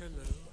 Hello.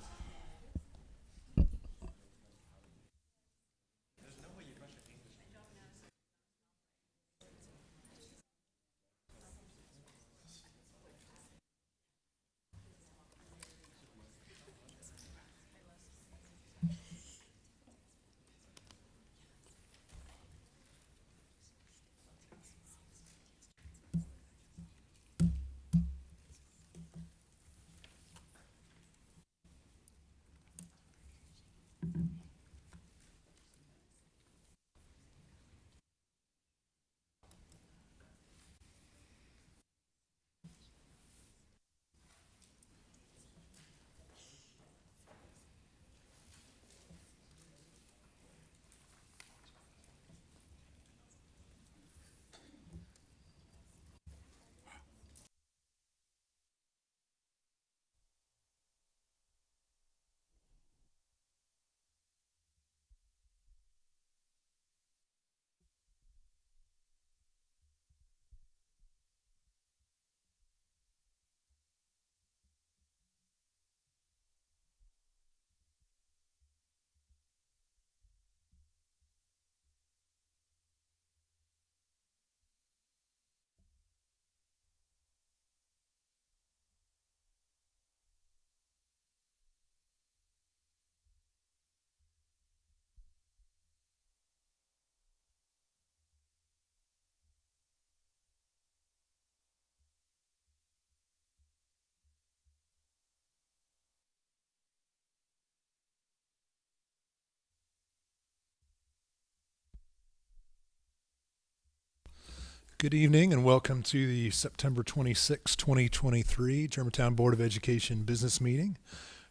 Good evening and welcome to the September 26, 2023 Germantown Board of Education business meeting.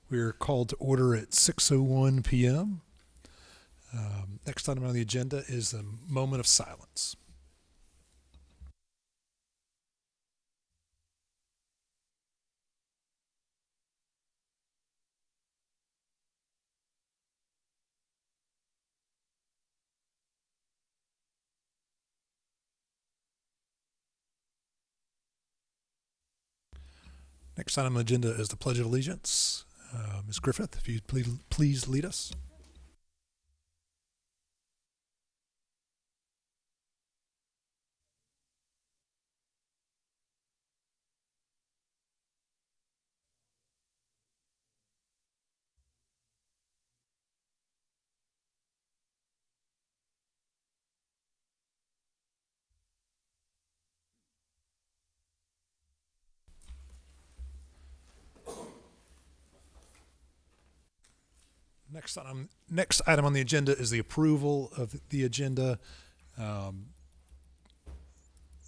We are called to order at 6:01 p.m. Next item on the agenda is a moment of silence. Next item on the agenda is the Pledge of Allegiance. Ms. Griffith, if you'd please lead us. Next item on the agenda is the approval of the agenda. Um,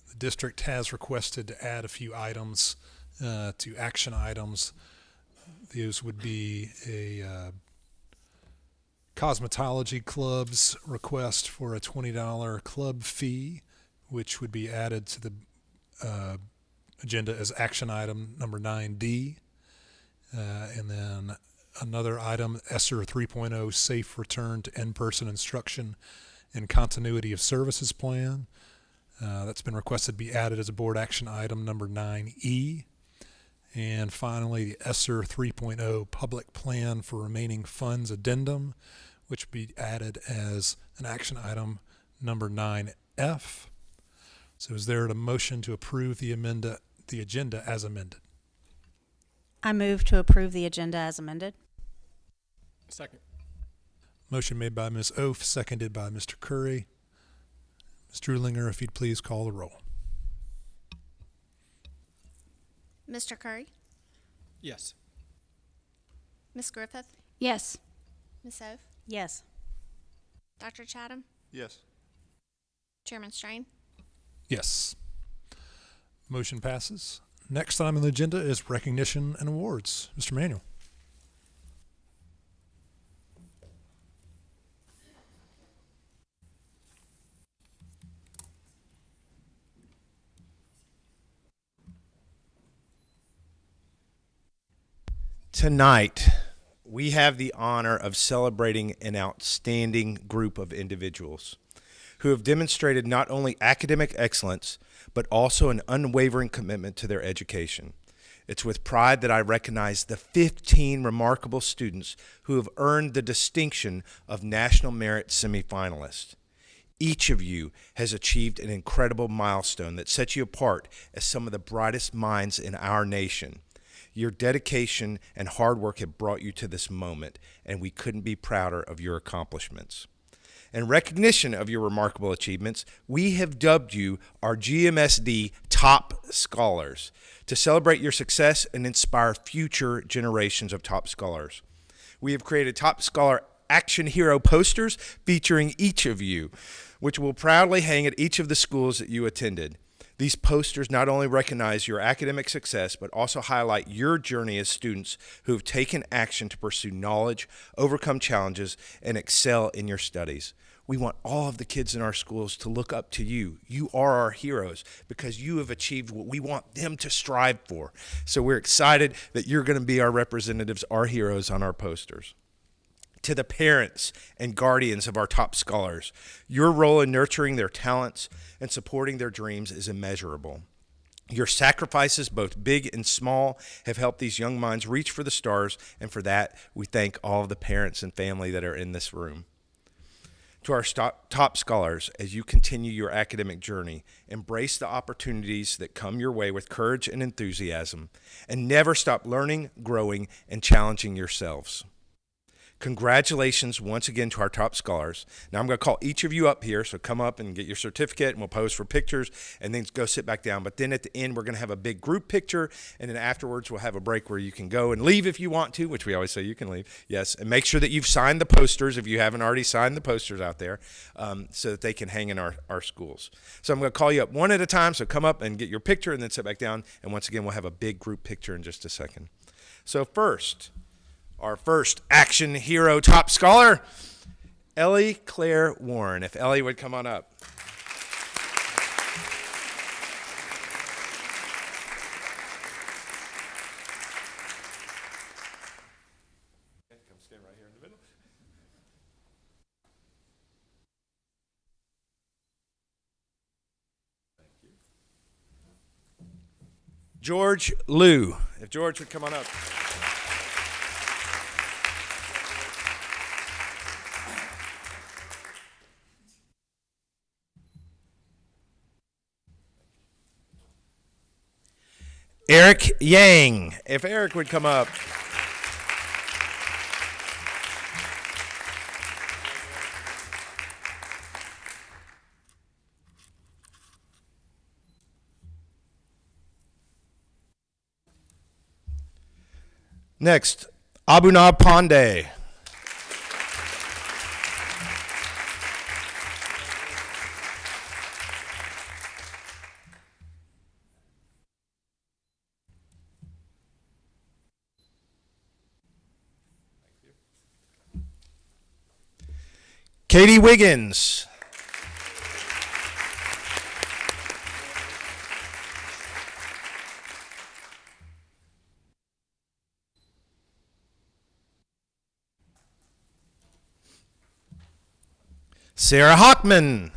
the district has requested to add a few items to action items. Those would be a cosmetology club's request for a $20 club fee, which would be added to the agenda as action item number 9D. And then another item, ESSER 3.0 Safe Return to In-Person Instruction and Continuity of Services Plan. That's been requested to be added as a board action item number 9E. And finally, the ESSER 3.0 Public Plan for Remaining Funds Addendum, which would be added as an action item number 9F. So is there a motion to approve the agenda as amended? I move to approve the agenda as amended. Second. Motion made by Ms. Oaf, seconded by Mr. Curry. Ms. Drulinger, if you'd please call the roll. Mr. Curry? Yes. Miss Griffith? Yes. Miss Oaf? Yes. Dr. Chatham? Yes. Chairman Strain? Yes. Motion passes. Next item on the agenda is recognition and awards. Mr. Manuel. Tonight, we have the honor of celebrating an outstanding group of individuals who have demonstrated not only academic excellence, but also an unwavering commitment to their education. It's with pride that I recognize the 15 remarkable students who have earned the distinction of National Merit semifinalists. Each of you has achieved an incredible milestone that sets you apart as some of the brightest minds in our nation. Your dedication and hard work have brought you to this moment, and we couldn't be prouder of your accomplishments. In recognition of your remarkable achievements, we have dubbed you our GMSD Top Scholars to celebrate your success and inspire future generations of top scholars. We have created Top Scholar Action Hero posters featuring each of you, which will proudly hang at each of the schools that you attended. These posters not only recognize your academic success, but also highlight your journey as students who have taken action to pursue knowledge, overcome challenges, and excel in your studies. We want all of the kids in our schools to look up to you. You are our heroes because you have achieved what we want them to strive for. So we're excited that you're going to be our representatives, our heroes on our posters. To the parents and guardians of our top scholars, your role in nurturing their talents and supporting their dreams is immeasurable. Your sacrifices, both big and small, have helped these young minds reach for the stars, and for that, we thank all of the parents and family that are in this room. To our top scholars, as you continue your academic journey, embrace the opportunities that come your way with courage and enthusiasm, and never stop learning, growing, and challenging yourselves. Congratulations once again to our top scholars. Now I'm going to call each of you up here, so come up and get your certificate, and we'll pose for pictures, and then go sit back down. But then at the end, we're going to have a big group picture, and then afterwards we'll have a break where you can go and leave if you want to, which we always say you can leave. Yes, and make sure that you've signed the posters if you haven't already signed the posters out there, so that they can hang in our schools. So I'm going to call you up one at a time, so come up and get your picture, and then sit back down, and once again, we'll have a big group picture in just a second. So first, our first Action Hero top scholar, Ellie Claire Warren. If Ellie would come on up. Come stand right here in the middle. Thank you. George Liu. If George would come on up. Eric Yang, if Eric would come up. Next, Abuna Pandey. Katie Wiggins. Sarah Hockman.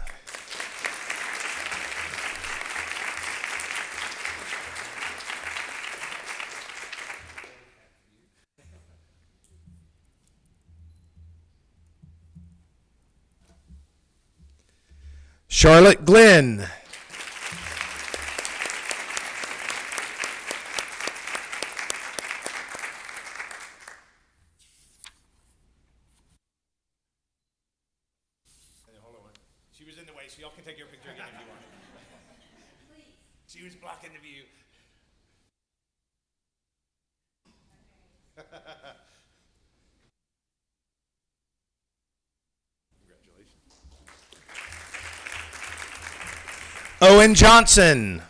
Charlotte Glenn. She was in the way, so y'all can take your picture again if you want. She was blocking the view. Congratulations. Owen Johnson.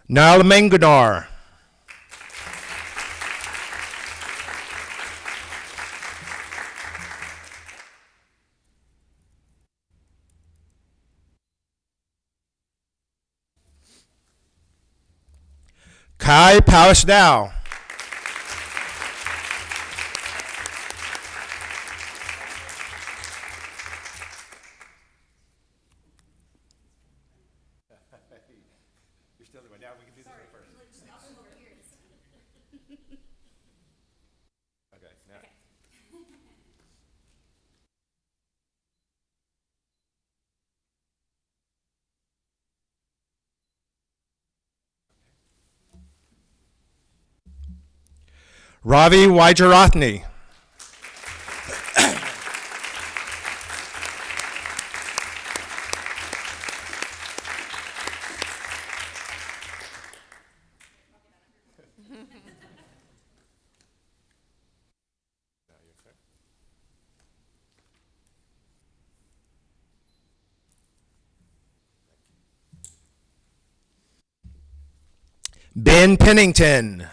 Nala Mangadar. Kai Powis Dow. You're still doing. Now we can do this one first. Okay. Now. Ravi Wajarathney. Ben Pennington.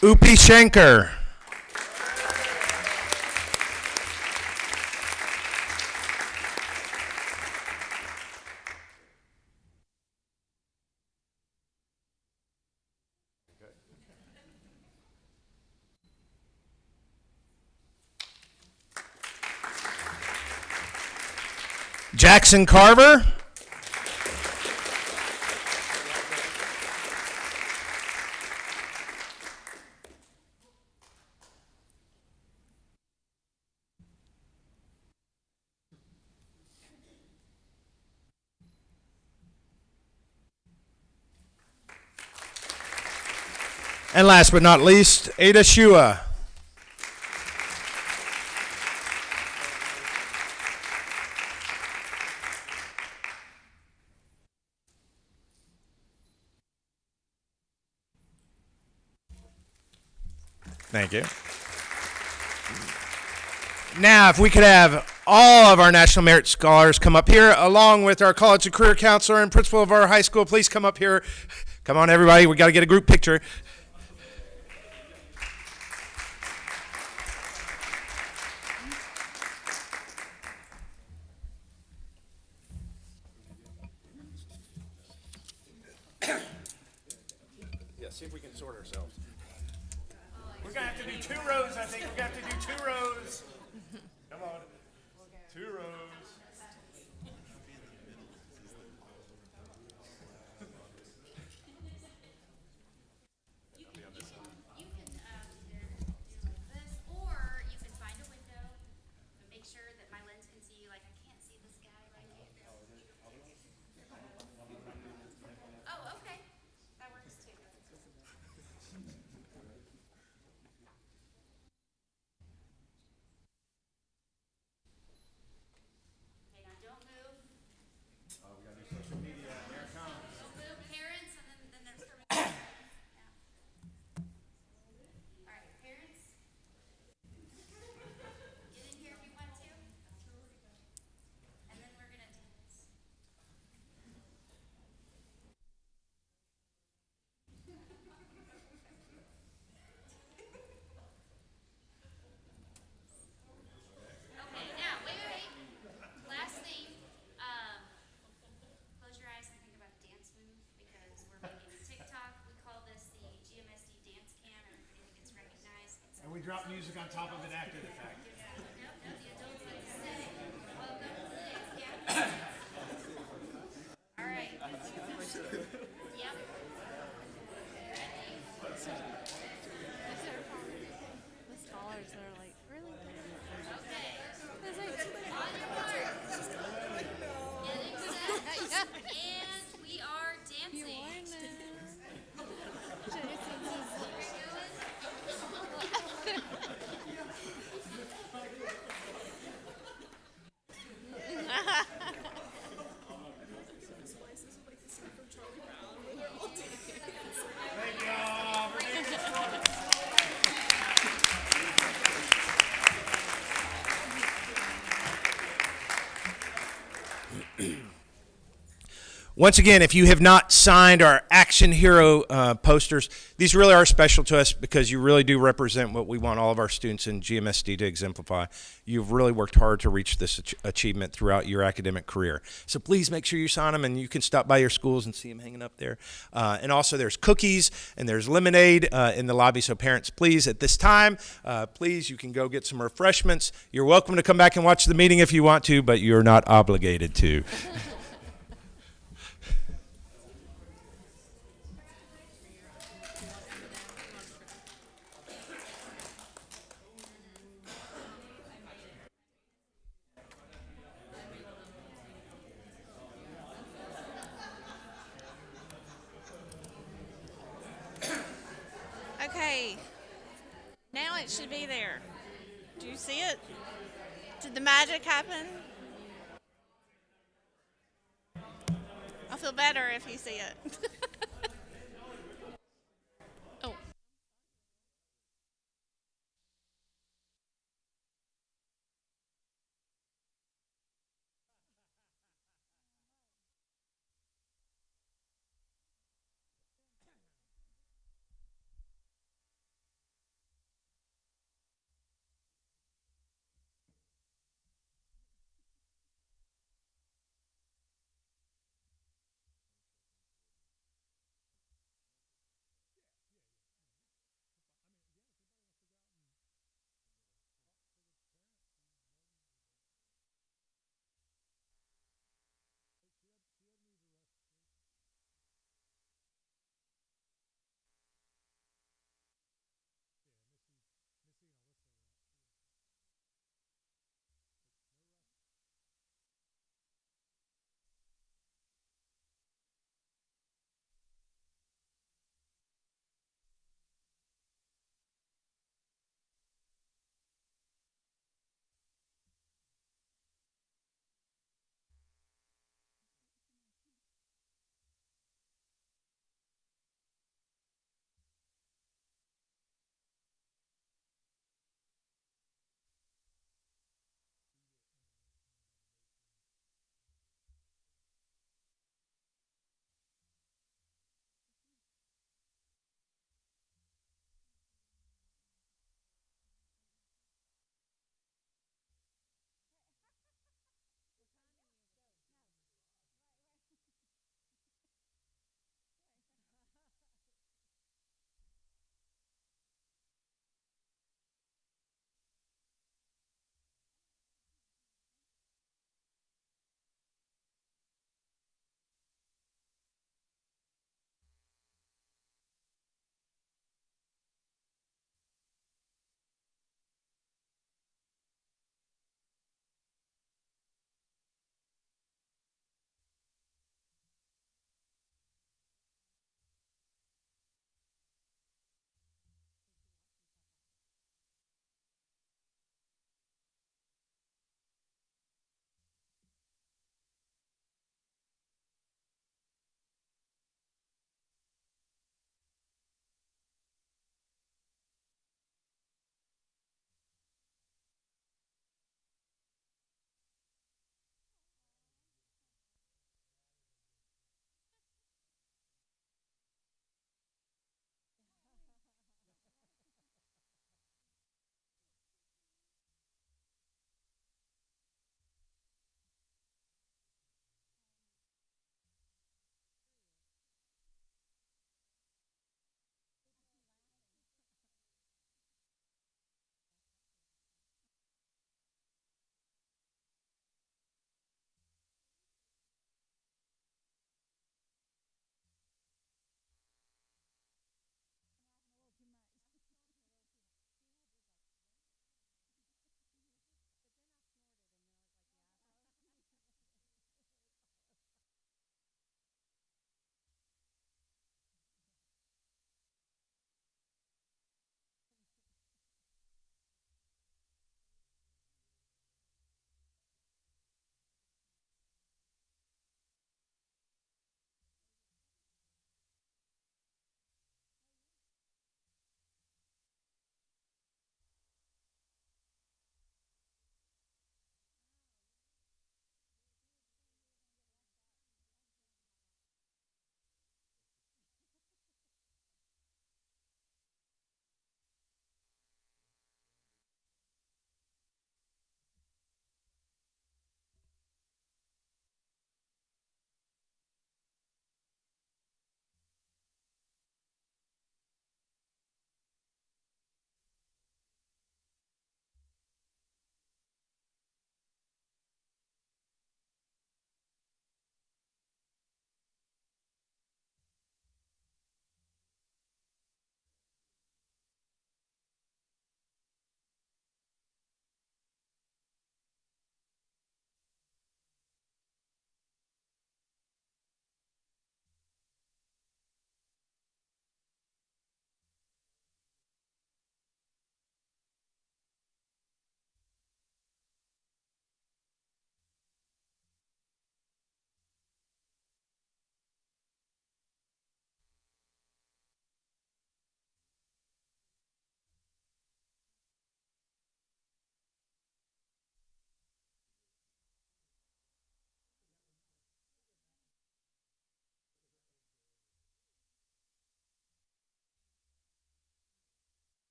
Upi Shankar. Jackson Carver. And last but not least, Ada Shua. Thank you. Now, if we could have all of our National Merit Scholars come up here, along with our college and career counselor and principal of our high school, please come up here. Come on, everybody. We got to get a group picture. Yeah, see if we can sort ourselves. We're going to have to do 2 rows, I think. We're going to have to do 2 rows. Come on. 2 rows. You can do like this, or you can find a window and make sure that my lens can see you. Like I can't see this guy right here. Oh, okay, that works too. Okay, now don't move. Oh, we gotta do social media. Here it comes. Don't move, parents, and then there's for me. All right, parents. Get in here if you want to. And then we're gonna dance. Okay, now wait. Last thing, close your eyes and think about a dance move because we're making a TikTok. We call this the GMSD dance cam. Everybody that gets recognized. And we drop music on top of it after the fact. No, the adults like to say, welcome to the dance cam. All right. Yep. The scholars are like, really? Okay. There's like too many. On your marks. Getting set. And we are dancing. Once again, if you have not signed our Action Hero posters, these really are special to us because you really do represent what we want all of our students in GMSD to exemplify. You've really worked hard to reach this achievement throughout your academic career. So please make sure you sign them, and you can stop by your schools and see them hanging up there. And also there's cookies and there's lemonade in the lobby. So parents, please, at this time, please, you can go get some refreshments. You're welcome to come back and watch the meeting if you want to, but you're not obligated to. Okay. Now it should be there. Do you see it? Did the magic happen? I'll feel better if you see it. Oh.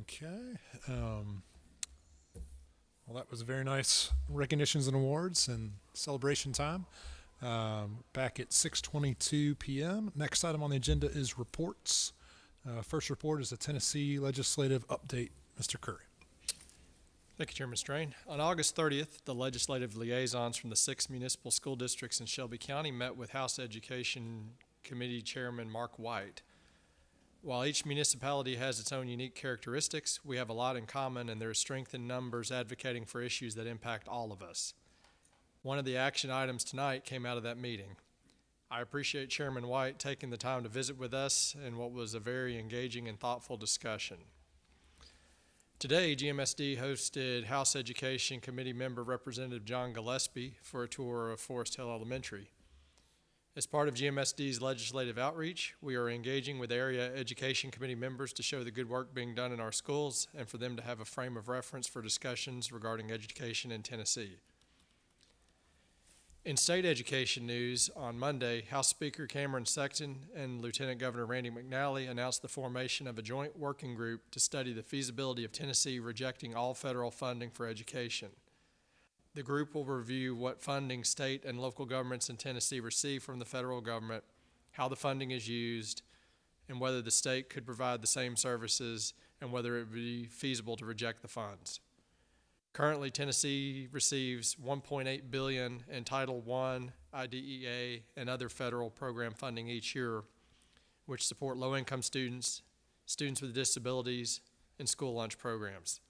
Okay. Well, that was very nice recognitions and awards and celebration time. Back at 6:22 p.m. Next item on the agenda is reports. First report is the Tennessee Legislative Update. Mr. Curry. Thank you, Chairman Strain. On August 30th, the legislative liaisons from the 6 municipal school districts in Shelby County met with House Education Committee Chairman Mark White. While each municipality has its own unique characteristics, we have a lot in common, and there is strength in numbers advocating for issues that impact all of us. One of the action items tonight came out of that meeting. I appreciate Chairman White taking the time to visit with us in what was a very engaging and thoughtful discussion. Today, GMSD hosted House Education Committee member Representative John Gillespie for a tour of Forest Hill Elementary. As part of GMSD's legislative outreach, we are engaging with area education committee members to show the good work being done in our schools and for them to have a frame of reference for discussions regarding education in Tennessee. In state education news, on Monday, House Speaker Cameron Sexton and Lieutenant Governor Randy McNally announced the formation of a joint working group to study the feasibility of Tennessee rejecting all federal funding for education. The group will review what funding state and local governments in Tennessee receive from the federal government, how the funding is used, and whether the state could provide the same services and whether it would be feasible to reject the funds. Currently, Tennessee receives $1.8 billion in Title I, IDEA, and other federal program funding each year, which support low-income students, students with disabilities, and school lunch programs.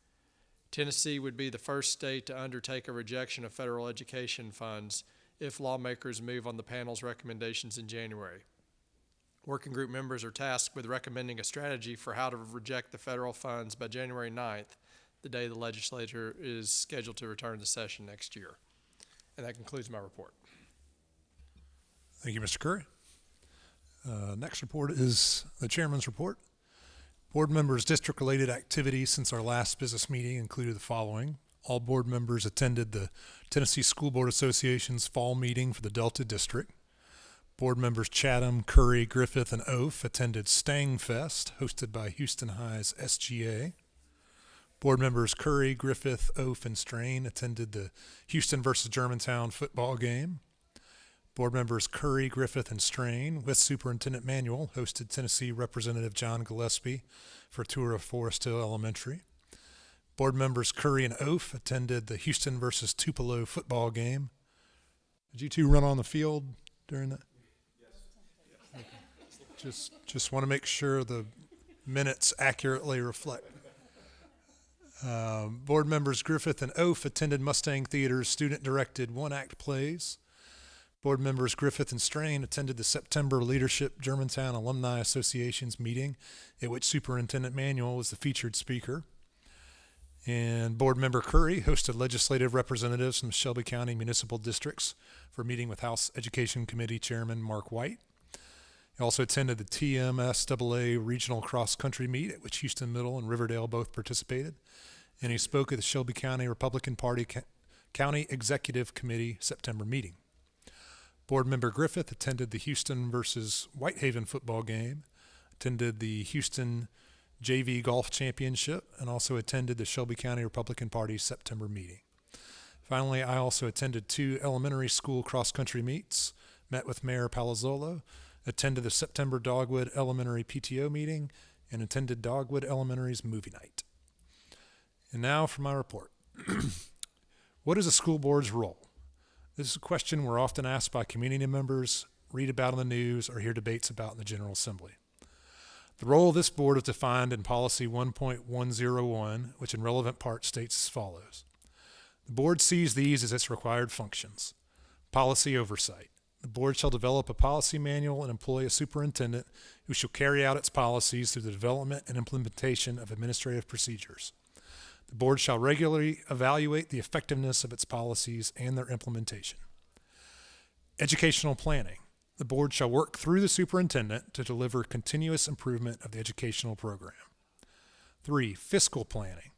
Tennessee would be the first state to undertake a rejection of federal education funds if lawmakers move on the panel's recommendations in January. Working group members are tasked with recommending a strategy for how to reject the federal funds by January 9th, the day the legislature is scheduled to return to session next year. And that concludes my report. Thank you, Mr. Curry. Next report is the chairman's report. Board members' district-related activities since our last business meeting included the following. All board members attended the Tennessee School Board Association's fall meeting for the Delta District. Board members Chatham, Curry, Griffith, and Oaf attended Stang Fest, hosted by Houston High's SGA. Board members Curry, Griffith, Oaf, and Strain attended the Houston versus Germantown football game. Board members Curry, Griffith, and Strain, with Superintendent Manuel, hosted Tennessee Representative John Gillespie for a tour of Forest Hill Elementary. Board members Curry and Oaf attended the Houston versus Tupelo football game. Did you two run on the field during that? Yes. Okay. Just want to make sure the minutes accurately reflect. Board members Griffith and Oaf attended Mustang Theater's student-directed one-act plays. Board members Griffith and Strain attended the September Leadership Germantown Alumni Association's meeting, at which Superintendent Manuel was the featured speaker. And board member Curry hosted legislative representatives from Shelby County municipal districts for a meeting with House Education Committee Chairman Mark White. He also attended the TMSAA Regional Cross Country Meet, at which Houston Middle and Riverdale both participated. And he spoke at the Shelby County Republican Party County Executive Committee September meeting. Board member Griffith attended the Houston versus Whitehaven football game, attended the Houston JV Golf Championship, and also attended the Shelby County Republican Party September meeting. Finally, I also attended 2 elementary school cross-country meets, met with Mayor Palazzolo, attended the September Dogwood Elementary PTO meeting, and attended Dogwood Elementary's movie night. And now for my report. What is a school board's role? This is a question we're often asked by community members, read about in the news, or hear debates about in the General Assembly. The role of this board is defined in Policy 1.101, which in relevant parts states as follows. The board sees these as its required functions. Policy oversight. The board shall develop a policy manual and employ a superintendent who shall carry out its policies through the development and implementation of administrative procedures. The board shall regularly evaluate the effectiveness of its policies and their implementation. Educational planning. The board shall work through the superintendent to deliver continuous improvement of the educational program. 3, fiscal planning.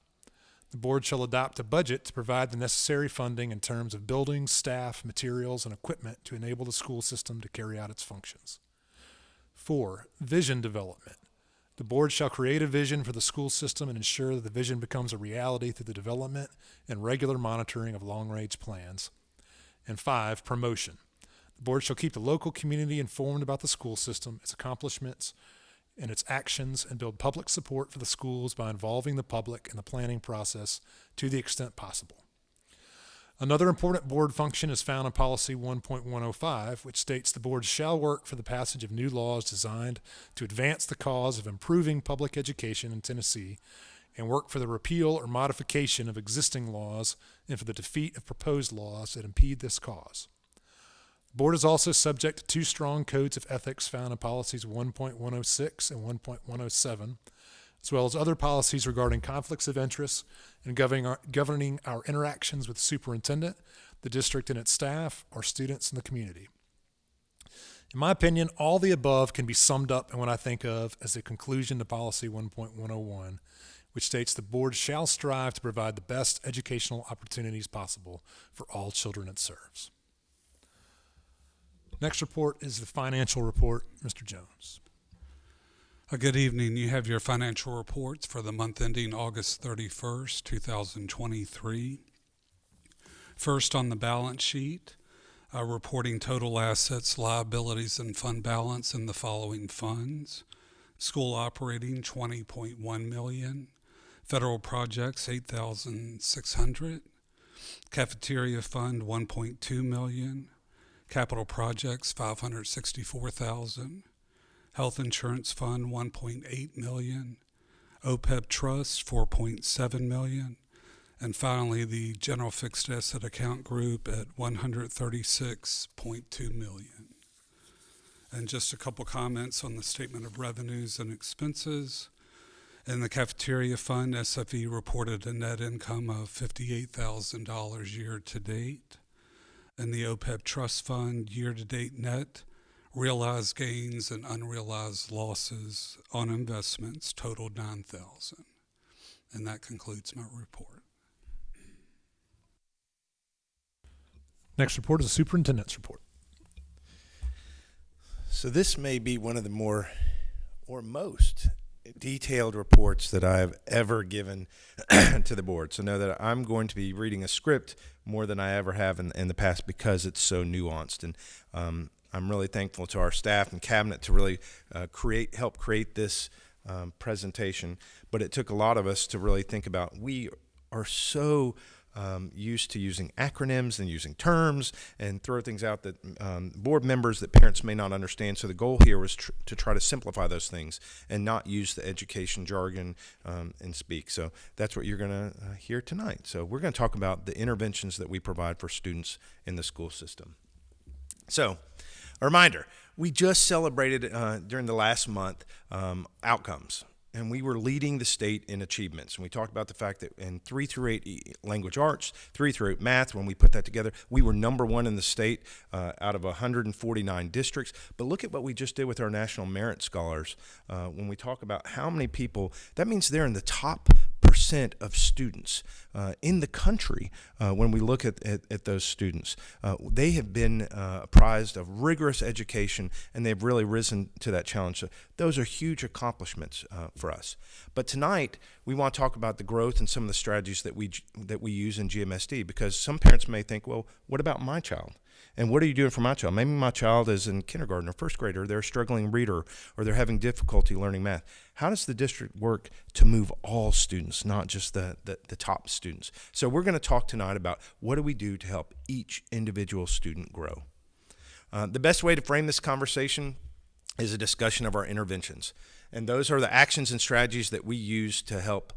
The board shall adopt a budget to provide the necessary funding in terms of buildings, staff, materials, and equipment to enable the school system to carry out its functions. 4, vision development. The board shall create a vision for the school system and ensure that the vision becomes a reality through the development and regular monitoring of long-range plans. And 5, promotion. The board shall keep the local community informed about the school system, its accomplishments, and its actions, and build public support for the schools by involving the public in the planning process to the extent possible. Another important board function is found in Policy 1.105, which states the board shall work for the passage of new laws designed to advance the cause of improving public education in Tennessee and work for the repeal or modification of existing laws and for the defeat of proposed laws that impede this cause. The board is also subject to 2 strong codes of ethics found in Policies 1.106 and 1.107, as well as other policies regarding conflicts of interest and governing our interactions with the superintendent, the district and its staff, our students, and the community. In my opinion, all the above can be summed up in what I think of as the conclusion to Policy 1.101, which states the board shall strive to provide the best educational opportunities possible for all children it serves. Next report is the financial report. Mr. Jones. Good evening. You have your financial reports for the month ending August 31st, 2023. First on the balance sheet, reporting total assets, liabilities, and fund balance in the following funds. School operating, $20.1 million. Federal projects, $8,600. Cafeteria fund, $1.2 million. Capital projects, $564,000. Health insurance fund, $1.8 million. OPEB trust, $4.7 million. And finally, the general fixed asset account group at $136.2 million. And just a couple comments on the statement of revenues and expenses. In the cafeteria fund, SFE reported a net income of $58,000 year to date. In the OPEB trust fund, year to date net, realized gains and unrealized losses on investments totaled $9,000. And that concludes my report. Next report is the superintendent's report. So this may be one of the more or most detailed reports that I've ever given to the board. So know that I'm going to be reading a script more than I ever have in the past because it's so nuanced. And I'm really thankful to our staff and cabinet to really help create this presentation. But it took a lot of us to really think about, we are so used to using acronyms and using terms and throw things out that board members, that parents may not understand. So the goal here was to try to simplify those things and not use the education jargon and speak. So that's what you're going to hear tonight. So we're going to talk about the interventions that we provide for students in the school system. So a reminder, we just celebrated during the last month outcomes. And we were leading the state in achievements. And we talked about the fact that in 3 through 8 language arts, 3 through 8 math, when we put that together, we were number 1 in the state out of 149 districts. But look at what we just did with our National Merit Scholars. When we talk about how many people, that means they're in the top percent of students in the country. When we look at those students, they have been apprised of rigorous education, and they've really risen to that challenge. So those are huge accomplishments for us. But tonight we want to talk about the growth and some of the strategies that we use in GMSD, because some parents may think, well, what about my child? And what are you doing for my child? Maybe my child is in kindergarten or first grade, or they're a struggling reader, or they're having difficulty learning math. How does the district work to move all students, not just the top students? So we're going to talk tonight about what do we do to help each individual student grow. The best way to frame this conversation is a discussion of our interventions. And those are the actions and strategies that we use to help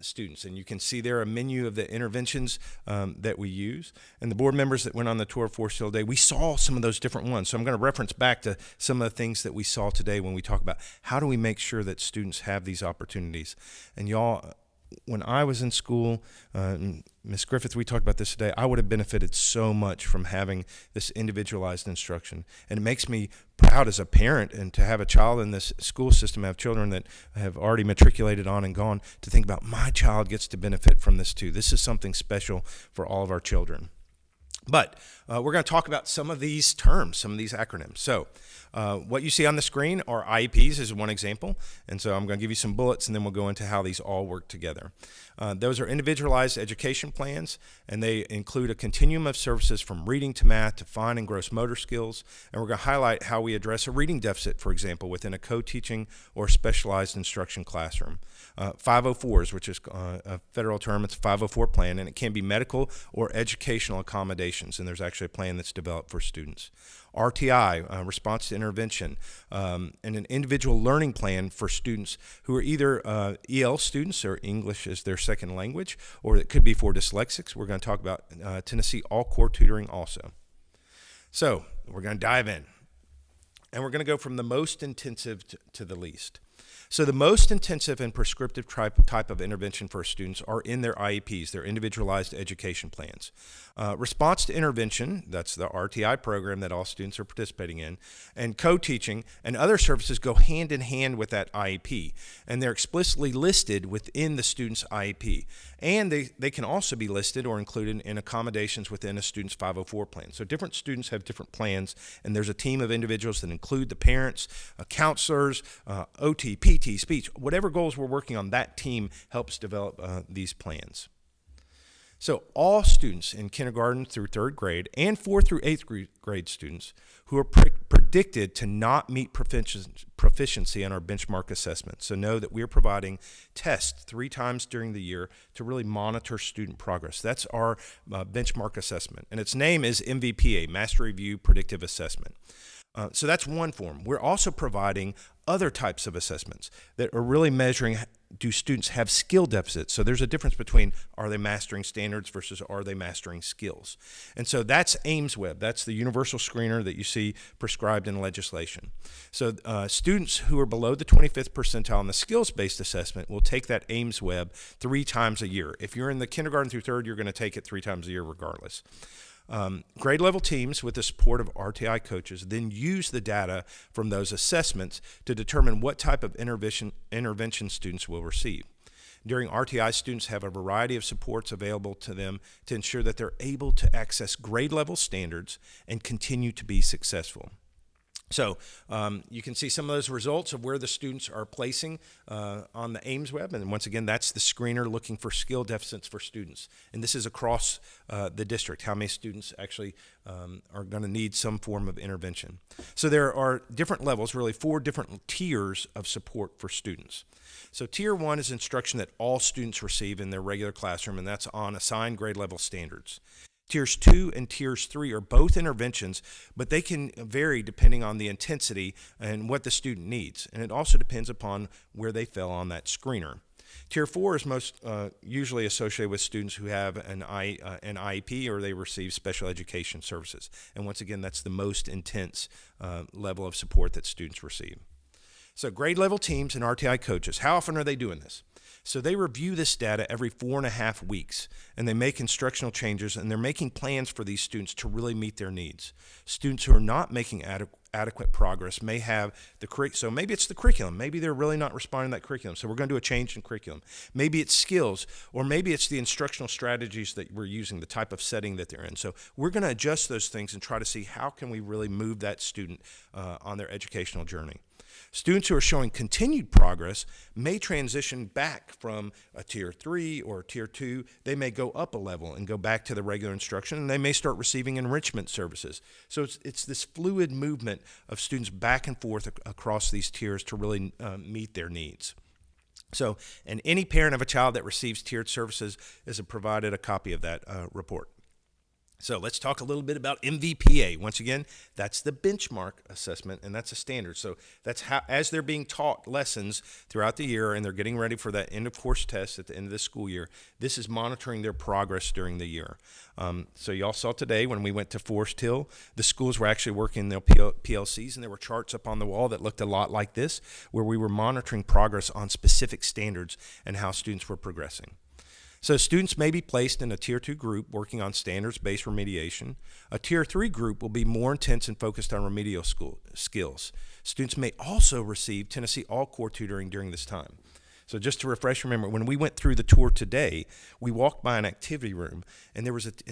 students. And you can see there a menu of the interventions that we use. And the board members that went on the tour of Forest Hill Day, we saw some of those different ones. So I'm going to reference back to some of the things that we saw today when we talk about how do we make sure that students have these opportunities. And y'all, when I was in school, Ms. Griffith, we talked about this today, I would have benefited so much from having this individualized instruction. And it makes me proud as a parent, and to have a child in this school system, have children that have already matriculated on and gone, to think about my child gets to benefit from this too. This is something special for all of our children. But we're going to talk about some of these terms, some of these acronyms. So What you see on the screen are IEPs as one example, and so I'm going to give you some bullets, and then we'll go into how these all work together. Those are individualized education plans, and they include a continuum of services from reading to math to fine and gross motor skills, and we're going to highlight how we address a reading deficit, for example, within a co-teaching or specialized instruction classroom. 504s, which is a federal term, it's a 504 plan, and it can be medical or educational accommodations, and there's actually a plan that's developed for students. RTI, response to intervention, and an individual learning plan for students who are either EL students or English as their second language, or it could be for dyslexics. We're going to talk about Tennessee all-core tutoring also. So we're going to dive in, and we're going to go from the most intensive to the least. So the most intensive and prescriptive type of intervention for students are in their IEPs, their individualized education plans. Response to intervention, that's the RTI program that all students are participating in, and co-teaching and other services go hand in hand with that IEP, and they're explicitly listed within the student's IEP. And they can also be listed or included in accommodations within a student's 504 plan. So different students have different plans, and there's a team of individuals that include the parents, counselors, OT, PT, speech, whatever goals we're working on, that team helps develop these plans. So all students in kindergarten through third grade and 4th through 8th grade students who are predicted to not meet proficiency on our benchmark assessment. So know that we are providing tests 3 times during the year to really monitor student progress. That's our benchmark assessment, and its name is MVPA, Master Review Predictive Assessment. So that's one form. We're also providing other types of assessments that are really measuring, do students have skill deficits? So there's a difference between are they mastering standards versus are they mastering skills? And so that's AIMS-Web. That's the universal screener that you see prescribed in legislation. So students who are below the 25th percentile in the skills-based assessment will take that AIMS-Web 3 times a year. If you're in the kindergarten through 3rd, you're going to take it 3 times a year regardless. Grade level teams with the support of RTI coaches then use the data from those assessments to determine what type of intervention students will receive. During RTI, students have a variety of supports available to them to ensure that they're able to access grade level standards and continue to be successful. So you can see some of those results of where the students are placing on the AIMS-Web. And once again, that's the screener looking for skill deficits for students. And this is across the district, how many students actually are going to need some form of intervention. So there are different levels, really 4 different tiers of support for students. So tier 1 is instruction that all students receive in their regular classroom, and that's on assigned grade level standards. Tiers 2 and Tiers 3 are both interventions, but they can vary depending on the intensity and what the student needs. And it also depends upon where they fell on that screener. Tier 4 is most usually associated with students who have an IEP or they receive special education services. And once again, that's the most intense level of support that students receive. So grade level teams and RTI coaches, how often are they doing this? So they review this data every 4.5 weeks, and they make instructional changes, and they're making plans for these students to really meet their needs. Students who are not making adequate progress may have so maybe it's the curriculum. Maybe they're really not responding to that curriculum, so we're going to do a change in curriculum. Maybe it's skills, or maybe it's the instructional strategies that we're using, the type of setting that they're in. So we're going to adjust those things and try to see how can we really move that student on their educational journey. Students who are showing continued progress may transition back from a Tier 3 or Tier 2. They may go up a level and go back to the regular instruction, and they may start receiving enrichment services. So it's this fluid movement of students back and forth across these tiers to really meet their needs. So, and any parent of a child that receives tiered services is provided a copy of that report. So let's talk a little bit about MVPA. Once again, that's the benchmark assessment, and that's a standard. So that's how, as they're being taught lessons throughout the year and they're getting ready for that end-of-course test at the end of the school year, this is monitoring their progress during the year. So y'all saw today when we went to Forest Hill, the schools were actually working their PLCs, and there were charts up on the wall that looked a lot like this, where we were monitoring progress on specific standards and how students were progressing. So students may be placed in a Tier 2 group working on standards-based remediation. A Tier 3 group will be more intense and focused on remedial skills. Students may also receive Tennessee all-core tutoring during this time. So just to refresh your memory, when we went through the tour today, we walked by an activity room, and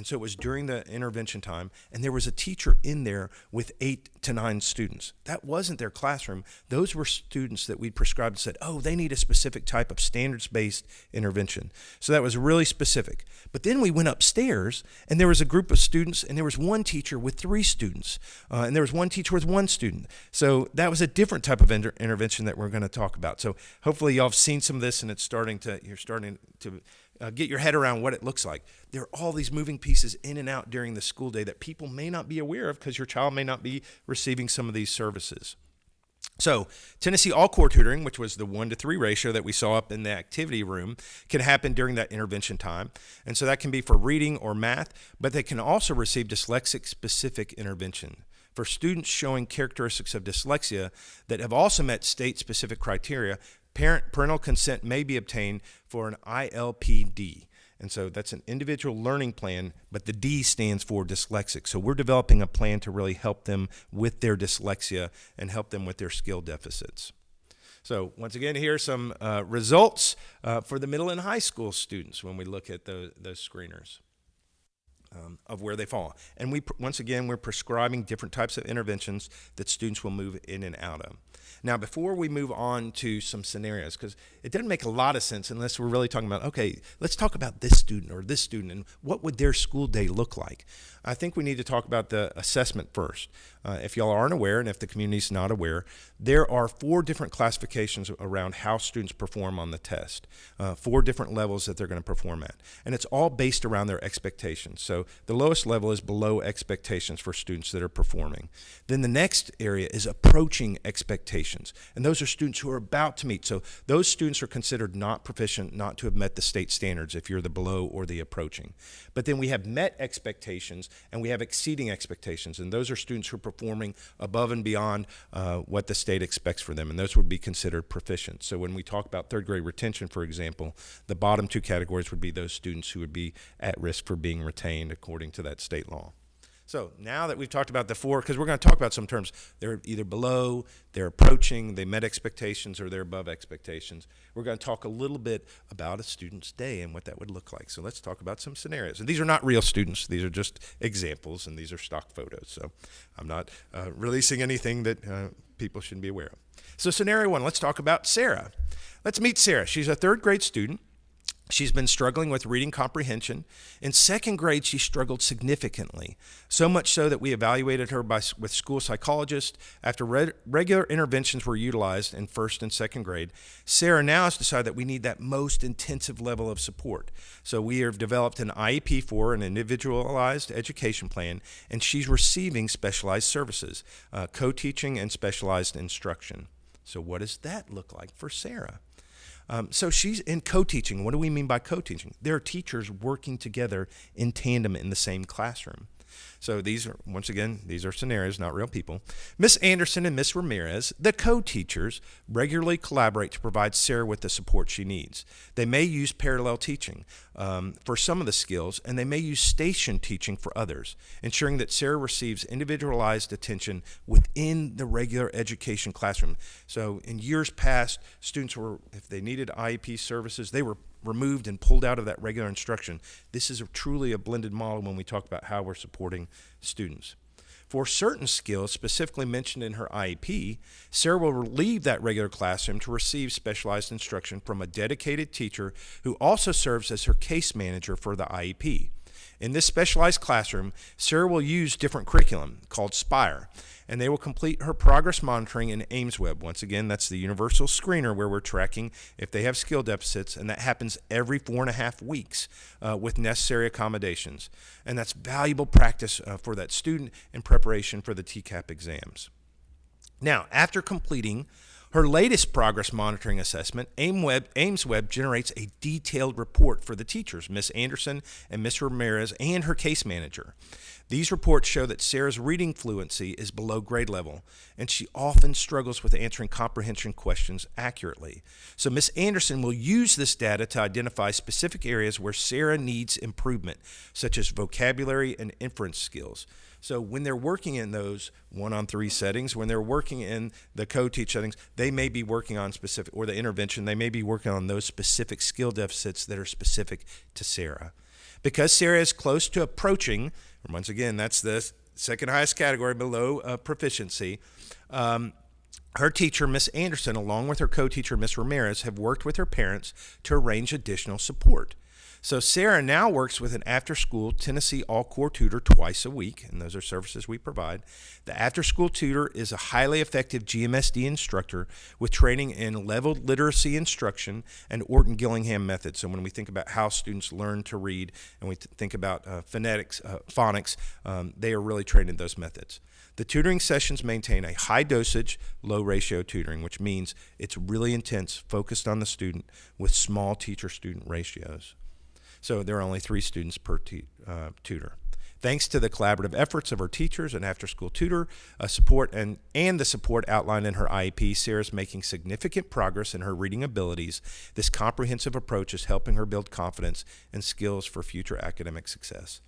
so it was during the intervention time, and there was a teacher in there with 8 to 9 students. That wasn't their classroom. Those were students that we prescribed and said, oh, they need a specific type of standards-based intervention. So that was really specific. But then we went upstairs, and there was a group of students, and there was one teacher with 3 students, and there was one teacher with 1 student. So that was a different type of intervention that we're going to talk about. So hopefully y'all have seen some of this, and you're starting to get your head around what it looks like. There are all these moving pieces in and out during the school day that people may not be aware of because your child may not be receiving some of these services. So Tennessee all-core tutoring, which was the 1-to-3 ratio that we saw up in the activity room, can happen during that intervention time. And so that can be for reading or math, but they can also receive dyslexic-specific intervention. For students showing characteristics of dyslexia that have also met state-specific criteria, parental consent may be obtained for an ILPD. And so that's an individual learning plan, but the D stands for dyslexic. So we're developing a plan to really help them with their dyslexia and help them with their skill deficits. So once again, here are some results for the middle and high school students when we look at those screeners. Of where they fall. And once again, we're prescribing different types of interventions that students will move in and out of. Now, before we move on to some scenarios, because it doesn't make a lot of sense unless we're really talking about, okay, let's talk about this student or this student and what would their school day look like. I think we need to talk about the assessment first. If y'all aren't aware, and if the community's not aware, there are 4 different classifications around how students perform on the test, 4 different levels that they're going to perform at. And it's all based around their expectations. So the lowest level is below expectations for students that are performing. Then the next area is approaching expectations. And those are students who are about to meet. So those students are considered not proficient, not to have met the state standards if you're the below or the approaching. But then we have met expectations and we have exceeding expectations. And those are students who are performing above and beyond what the state expects for them. And those would be considered proficient. So when we talk about 3rd grade retention, for example, the bottom 2 categories would be those students who would be at risk for being retained according to that state law. So now that we've talked about the 4, because we're going to talk about some terms, they're either below, they're approaching, they met expectations, or they're above expectations. We're going to talk a little bit about a student's day and what that would look like. So let's talk about some scenarios. And these are not real students. These are just examples, and these are stock photos. So I'm not releasing anything that people shouldn't be aware of. So scenario 1, let's talk about Sarah. Let's meet Sarah. She's a 3rd grade student. She's been struggling with reading comprehension. In 2nd grade, she struggled significantly, so much so that we evaluated her with school psychologists. After regular interventions were utilized in 1st and 2nd grade, Sarah now has decided that we need that most intensive level of support. So we have developed an IEP for an individualized education plan, and she's receiving specialized services, co-teaching and specialized instruction. So what does that look like for Sarah? So she's in co-teaching. What do we mean by co-teaching? There are teachers working together in tandem in the same classroom. So these are, once again, these are scenarios, not real people. Miss Anderson and Miss Ramirez, the co-teachers, regularly collaborate to provide Sarah with the support she needs. They may use parallel teaching for some of the skills, and they may use station teaching for others, ensuring that Sarah receives individualized attention within the regular education classroom. So in years past, students were, if they needed IEP services, they were removed and pulled out of that regular instruction. This is truly a blended model when we talk about how we're supporting students. For certain skills specifically mentioned in her IEP, Sarah will leave that regular classroom to receive specialized instruction from a dedicated teacher who also serves as her case manager for the IEP. In this specialized classroom, Sarah will use different curriculum called SPIRE, and they will complete her progress monitoring in AIMSweb. Once again, that's the universal screener where we're tracking if they have skill deficits, and that happens every 4.5 weeks with necessary accommodations. And that's valuable practice for that student in preparation for the TCAP exams. Now, after completing her latest progress monitoring assessment, AIMSweb generates a detailed report for the teachers, Miss Anderson and Miss Ramirez, and her case manager. These reports show that Sarah's reading fluency is below grade level, and she often struggles with answering comprehension questions accurately. So Miss Anderson will use this data to identify specific areas where Sarah needs improvement, such as vocabulary and inference skills. So when they're working in those 1-on-3 settings, when they're working in the co-teach settings, they may be working on specific, or the intervention, they may be working on those specific skill deficits that are specific to Sarah. Because Sarah is close to approaching, once again, that's the second highest category below proficiency, her teacher, Miss Anderson, along with her co-teacher, Miss Ramirez, have worked with her parents to arrange additional support. So Sarah now works with an after-school Tennessee All-Core tutor twice a week, and those are services we provide. The after-school tutor is a highly effective GMSD instructor with training in leveled literacy instruction and Orton-Gillingham methods. So when we think about how students learn to read and we think about phonetics, phonics, they are really trained in those methods. The tutoring sessions maintain a high dosage, low ratio tutoring, which means it's really intense, focused on the student with small teacher-student ratios. So there are only 3 students per tutor. Thanks to the collaborative efforts of our teachers and after-school tutor support and the support outlined in her IEP, Sarah's making significant progress in her reading abilities. This comprehensive approach is helping her build confidence and skills for future academic success.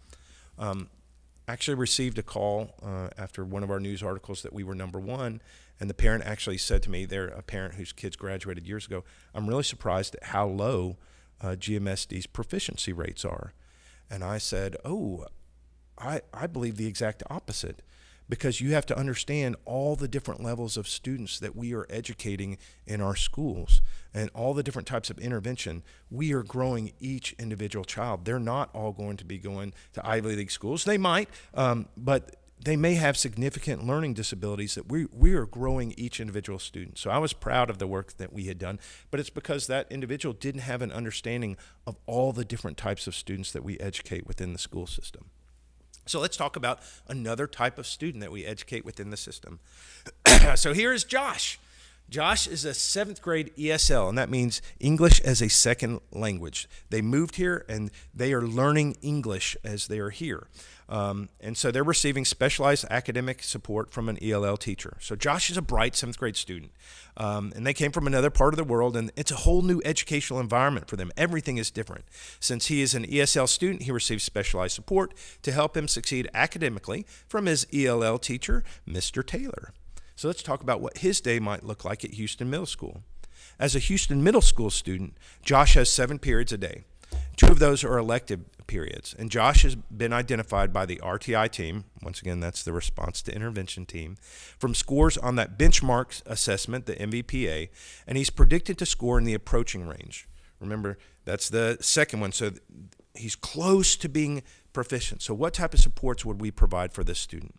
Actually received a call after one of our news articles that we were #1, and the parent actually said to me, they're a parent whose kids graduated years ago, I'm really surprised at how low GMSD's proficiency rates are. And I said, I believe the exact opposite, because you have to understand all the different levels of students that we are educating in our schools and all the different types of intervention. We are growing each individual child. They're not all going to be going to Ivy League schools. They might, but they may have significant learning disabilities that we are growing each individual student. So I was proud of the work that we had done, but it's because that individual didn't have an understanding of all the different types of students that we educate within the school system. So let's talk about another type of student that we educate within the system. So here is Josh. Josh is a 7th grade ESL, and that means English as a second language. They moved here, and they are learning English as they are here. And so they're receiving specialized academic support from an ELL teacher. So Josh is a bright 7th grade student, and they came from another part of the world, and it's a whole new educational environment for them. Everything is different. Since he is an ESL student, he receives specialized support to help him succeed academically from his ELL teacher, Mr. Taylor. So let's talk about what his day might look like at Houston Middle School. As a Houston Middle School student, Josh has 7 periods a day. 2 of those are elective periods, and Josh has been identified by the RTI team, once again that's the response to intervention team, from scores on that benchmark assessment, the MVPA, and he's predicted to score in the approaching range. Remember, that's the second one, so he's close to being proficient. So what type of supports would we provide for this student?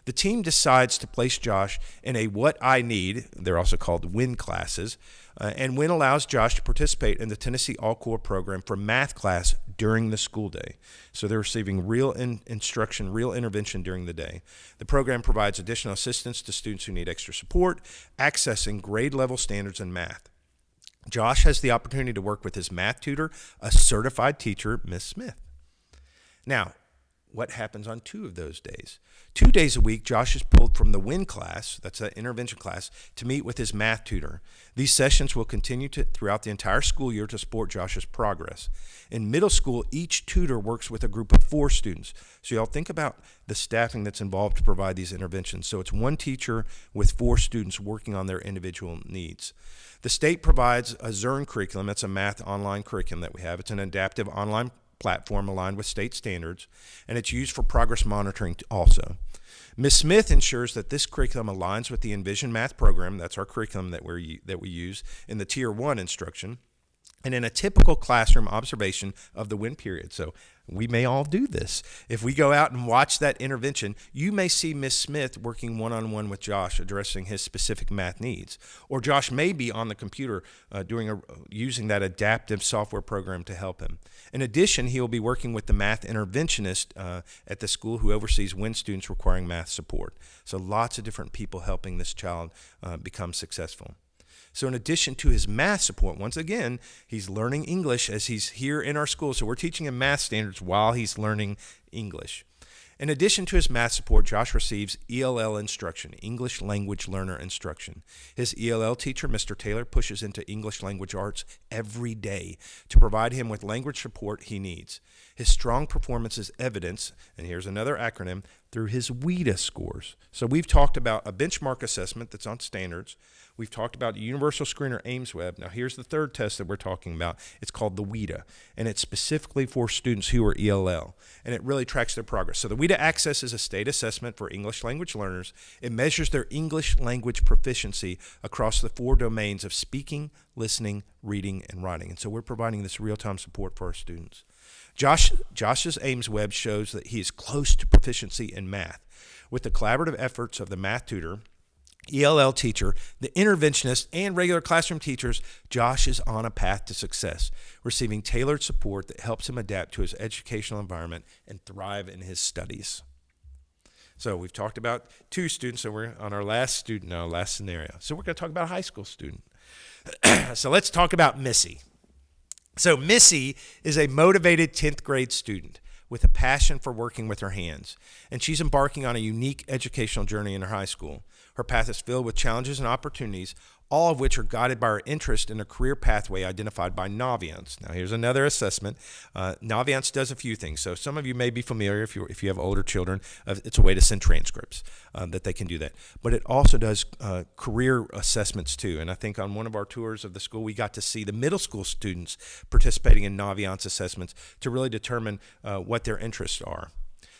The team decides to place Josh in a What I Need, they're also called WIN classes, and WIN allows Josh to participate in the Tennessee All-Core program for math class during the school day. So they're receiving real instruction, real intervention during the day. The program provides additional assistance to students who need extra support, accessing grade level standards in math. Josh has the opportunity to work with his math tutor, a certified teacher, Miss Smith. Now, what happens on 2 of those days? 2 days a week, Josh is pulled from the WIN class, that's that intervention class, to meet with his math tutor. These sessions will continue throughout the entire school year to support Josh's progress. In middle school, each tutor works with a group of 4 students. So y'all think about the staffing that's involved to provide these interventions. So it's 1 teacher with 4 students working on their individual needs. The state provides a ZERN curriculum. That's a math online curriculum that we have. It's an adaptive online platform aligned with state standards, and it's used for progress monitoring also. Ms. Smith ensures that this curriculum aligns with the Envision Math program. That's our curriculum that we use in the Tier 1 instruction, and in a typical classroom observation of the WIN period. So we may all do this. If we go out and watch that intervention, you may see Ms. Smith working one-on-one with Josh, addressing his specific math needs. Or Josh may be on the computer using that adaptive software program to help him. In addition, he will be working with the math interventionist at the school who oversees WIN students requiring math support. So lots of different people helping this child become successful. So in addition to his math support, once again, he's learning English as he's here in our school. So we're teaching him math standards while he's learning English. In addition to his math support, Josh receives ELL instruction, English Language Learner instruction. His ELL teacher, Mr. Taylor, pushes into English language arts every day to provide him with language support he needs. His strong performance is evidence, and here's another acronym, through his WIDA scores. So we've talked about a benchmark assessment that's on standards. We've talked about Universal Screener Ames Web. Now here's the third test that we're talking about. It's called the WIDA, and it's specifically for students who are ELL, and it really tracks their progress. So the WIDA Access is a state assessment for English language learners. It measures their English language proficiency across the 4 domains of speaking, listening, reading, and writing. And so we're providing this real-time support for our students. Josh's Ames Web shows that he is close to proficiency in math. With the collaborative efforts of the math tutor, ELL teacher, the interventionist, and regular classroom teachers, Josh is on a path to success, receiving tailored support that helps him adapt to his educational environment and thrive in his studies. So we've talked about 2 students, so we're on our last student now, last scenario. So we're going to talk about a high school student. So let's talk about Missy. So Missy is a motivated 10th grade student with a passion for working with her hands, and she's embarking on a unique educational journey in her high school. Her path is filled with challenges and opportunities, all of which are guided by her interest in a career pathway identified by Naviance. Now, here's another assessment. Naviance does a few things. So some of you may be familiar, if you have older children, it's a way to send transcripts that they can do that. But it also does career assessments too. And I think on one of our tours of the school, we got to see the middle school students participating in Naviance assessments to really determine what their interests are.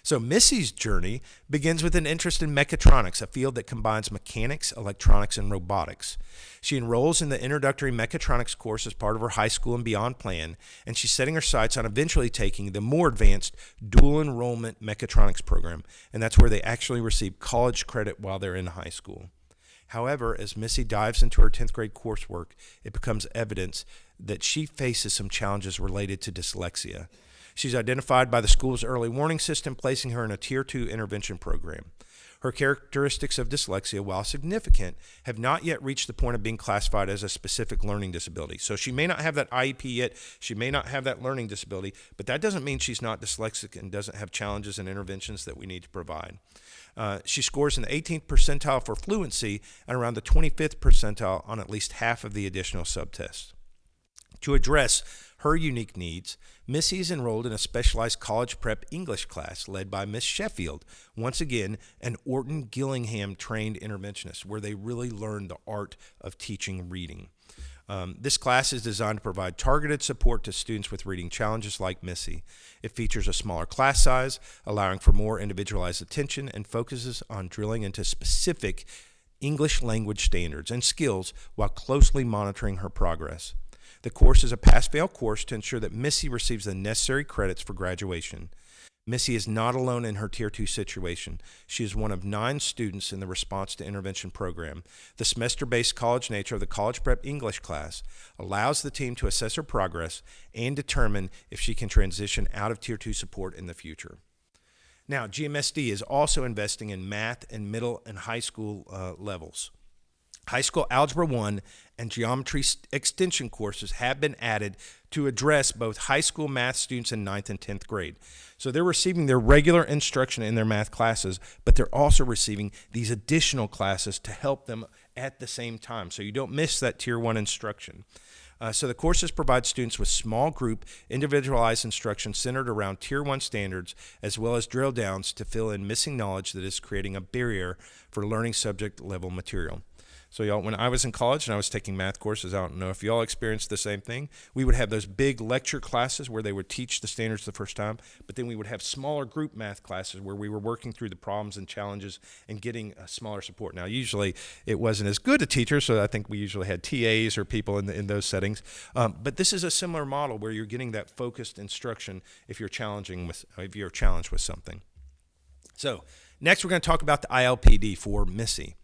So Missy's journey begins with an interest in mechatronics, a field that combines mechanics, electronics, and robotics. She enrolls in the introductory mechatronics course as part of her high school and beyond plan, and she's setting her sights on eventually taking the more advanced dual enrollment mechatronics program, and that's where they actually receive college credit while they're in high school. However, as Missy dives into her 10th grade coursework, it becomes evident that she faces some challenges related to dyslexia. She's identified by the school's early warning system, placing her in a Tier 2 intervention program. Her characteristics of dyslexia, while significant, have not yet reached the point of being classified as a specific learning disability. So she may not have that IEP yet, she may not have that learning disability, but that doesn't mean she's not dyslexic and doesn't have challenges and interventions that we need to provide. She scores in the 18th percentile for fluency and around the 25th percentile on at least half of the additional subtests. To address her unique needs, Missy is enrolled in a specialized college prep English class led by Miss Sheffield, once again an Orton Gillingham trained interventionist, where they really learn the art of teaching reading. This class is designed to provide targeted support to students with reading challenges like Missy. It features a smaller class size, allowing for more individualized attention, and focuses on drilling into specific English language standards and skills while closely monitoring her progress. The course is a pass-fail course to ensure that Missy receives the necessary credits for graduation. Missy is not alone in her Tier 2 situation. She is one of 9 students in the Response to Intervention program. The semester-based college nature of the College Prep English class allows the team to assess her progress and determine if she can transition out of Tier 2 support in the future. Now, GMSD is also investing in math and middle and high school levels. High School Algebra 1 and Geometry Extension courses have been added to address both high school math students in 9th and 10th grade. So they're receiving their regular instruction in their math classes, but they're also receiving these additional classes to help them at the same time, so you don't miss that Tier 1 instruction. So the courses provide students with small group, individualized instruction centered around Tier 1 standards, as well as drill downs to fill in missing knowledge that is creating a barrier for learning subject level material. So y'all, when I was in college and I was taking math courses, I don't know if y'all experienced the same thing. We would have those big lecture classes where they would teach the standards the first time, but then we would have smaller group math classes where we were working through the problems and challenges and getting smaller support. Now, usually it wasn't as good a teacher, so I think we usually had TAs or people in those settings. But this is a similar model where you're getting that focused instruction if you're challenged with something. So next we're going to talk about the ILPD for Missy.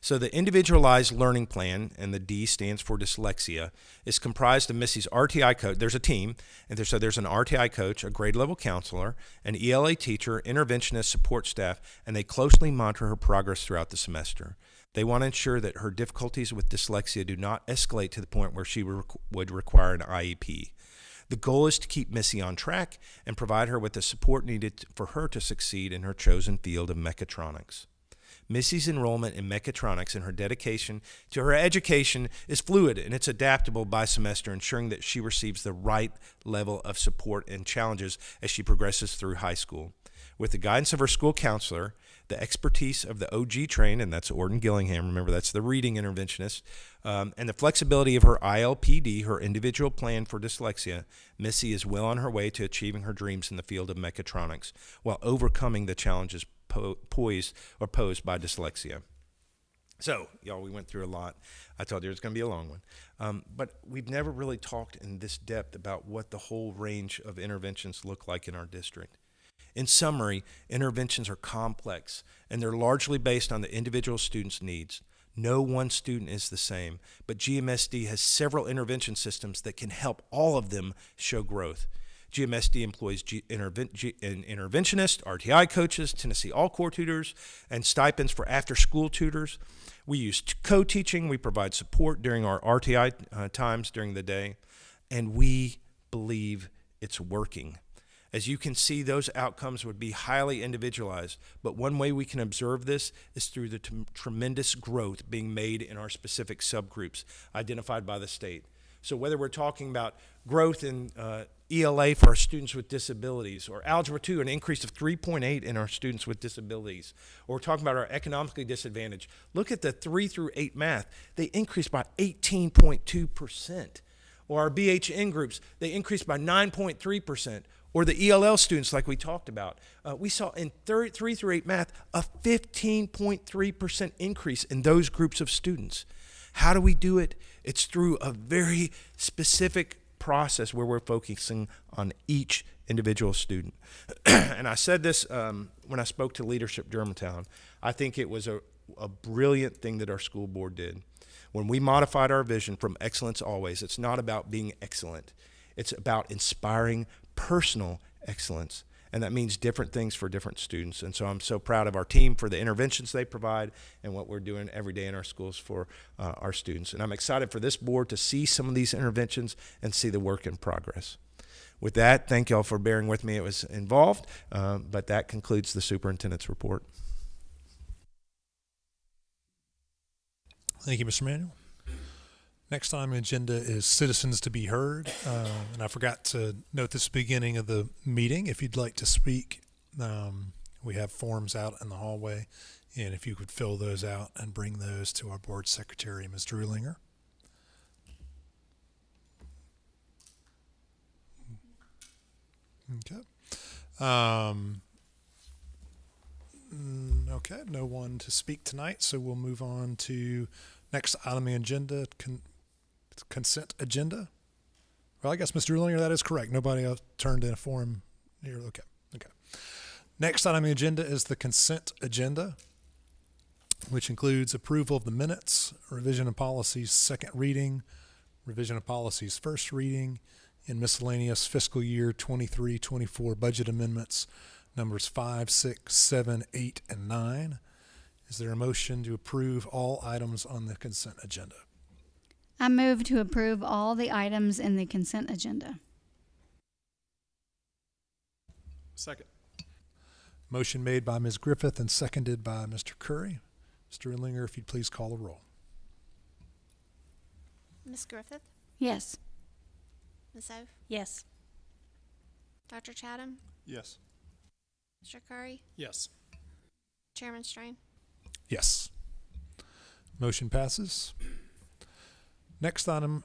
So the Individualized Learning Plan, and the D stands for dyslexia, is comprised of Missy's RTI coach. There's a team, and there's an RTI coach, a grade level counselor, an ELA teacher, interventionist, support staff, and they closely monitor her progress throughout the semester. They want to ensure that her difficulties with dyslexia do not escalate to the point where she would require an IEP. The goal is to keep Missy on track and provide her with the support needed for her to succeed in her chosen field of mechatronics. Missy's enrollment in mechatronics and her dedication to her education is fluid and it's adaptable by semester, ensuring that she receives the right level of support and challenges as she progresses through high school. With the guidance of her school counselor, the expertise of the OG trained, and that's Orton Gillingham, remember that's the reading interventionist, and the flexibility of her ILPD, her individual plan for dyslexia, Missy is well on her way to achieving her dreams in the field of mechatronics while overcoming the challenges posed by dyslexia. So, y'all, we went through a lot. I told you it was going to be a long one. But we've never really talked in this depth about what the whole range of interventions look like in our district. In summary, interventions are complex, and they're largely based on the individual student's needs. No one student is the same, but GMSD has several intervention systems that can help all of them show growth. GMSD employs interventionists, RTI coaches, Tennessee All-Core tutors, and stipends for after-school tutors. We use co-teaching. We provide support during our RTI times during the day, and we believe it's working. As you can see, those outcomes would be highly individualized, but one way we can observe this is through the tremendous growth being made in our specific subgroups identified by the state. So whether we're talking about growth in ELA for our students with disabilities, or Algebra 2, an increase of 3.8 in our students with disabilities, or we're talking about our economically disadvantaged, look at the 3 through 8 math. They increased by 18.2%. Or our BHN groups, they increased by 9.3%. Or the ELL students like we talked about. We saw in 3 through 8 math a 15.3% increase in those groups of students. How do we do it? It's through a very specific process where we're focusing on each individual student. And I said this when I spoke to Leadership Germantown. I think it was a brilliant thing that our school board did. When we modified our vision from excellence always, it's not about being excellent. It's about inspiring personal excellence, and that means different things for different students. And so I'm so proud of our team for the interventions they provide and what we're doing every day in our schools for our students. And I'm excited for this board to see some of these interventions and see the work in progress. With that, thank y'all for bearing with me. It was involved, but that concludes the superintendent's report. Thank you, Mr. Manuel. Next on the agenda is citizens to be heard. And I forgot to note this beginning of the meeting. If you'd like to speak, we have forms out in the hallway. And if you could fill those out and bring those to our board secretary, Ms. Drulinger. Okay. Okay, no one to speak tonight, so we'll move on to next item on the agenda, consent agenda. Well, I guess, Mr. Drulinger, that is correct. Nobody else turned in a form here. Okay. Next item on the agenda is the consent agenda, which includes approval of the minutes, revision of policies second reading, revision of policies first reading, and miscellaneous fiscal year 23-24 budget amendments numbers 5, 6, 7, 8, and 9. Is there a motion to approve all items on the consent agenda? I move to approve all the items in the consent agenda. Second. Motion made by Ms. Griffith and seconded by Mr. Curry. Mr. Erlinger, if you'd please call the roll. Miss Griffith, Yes. Miss Oaf, Yes. Dr. Chatham, Yes. Mr. Curry, Yes. Chairman Strain. Yes. Motion passes. Next item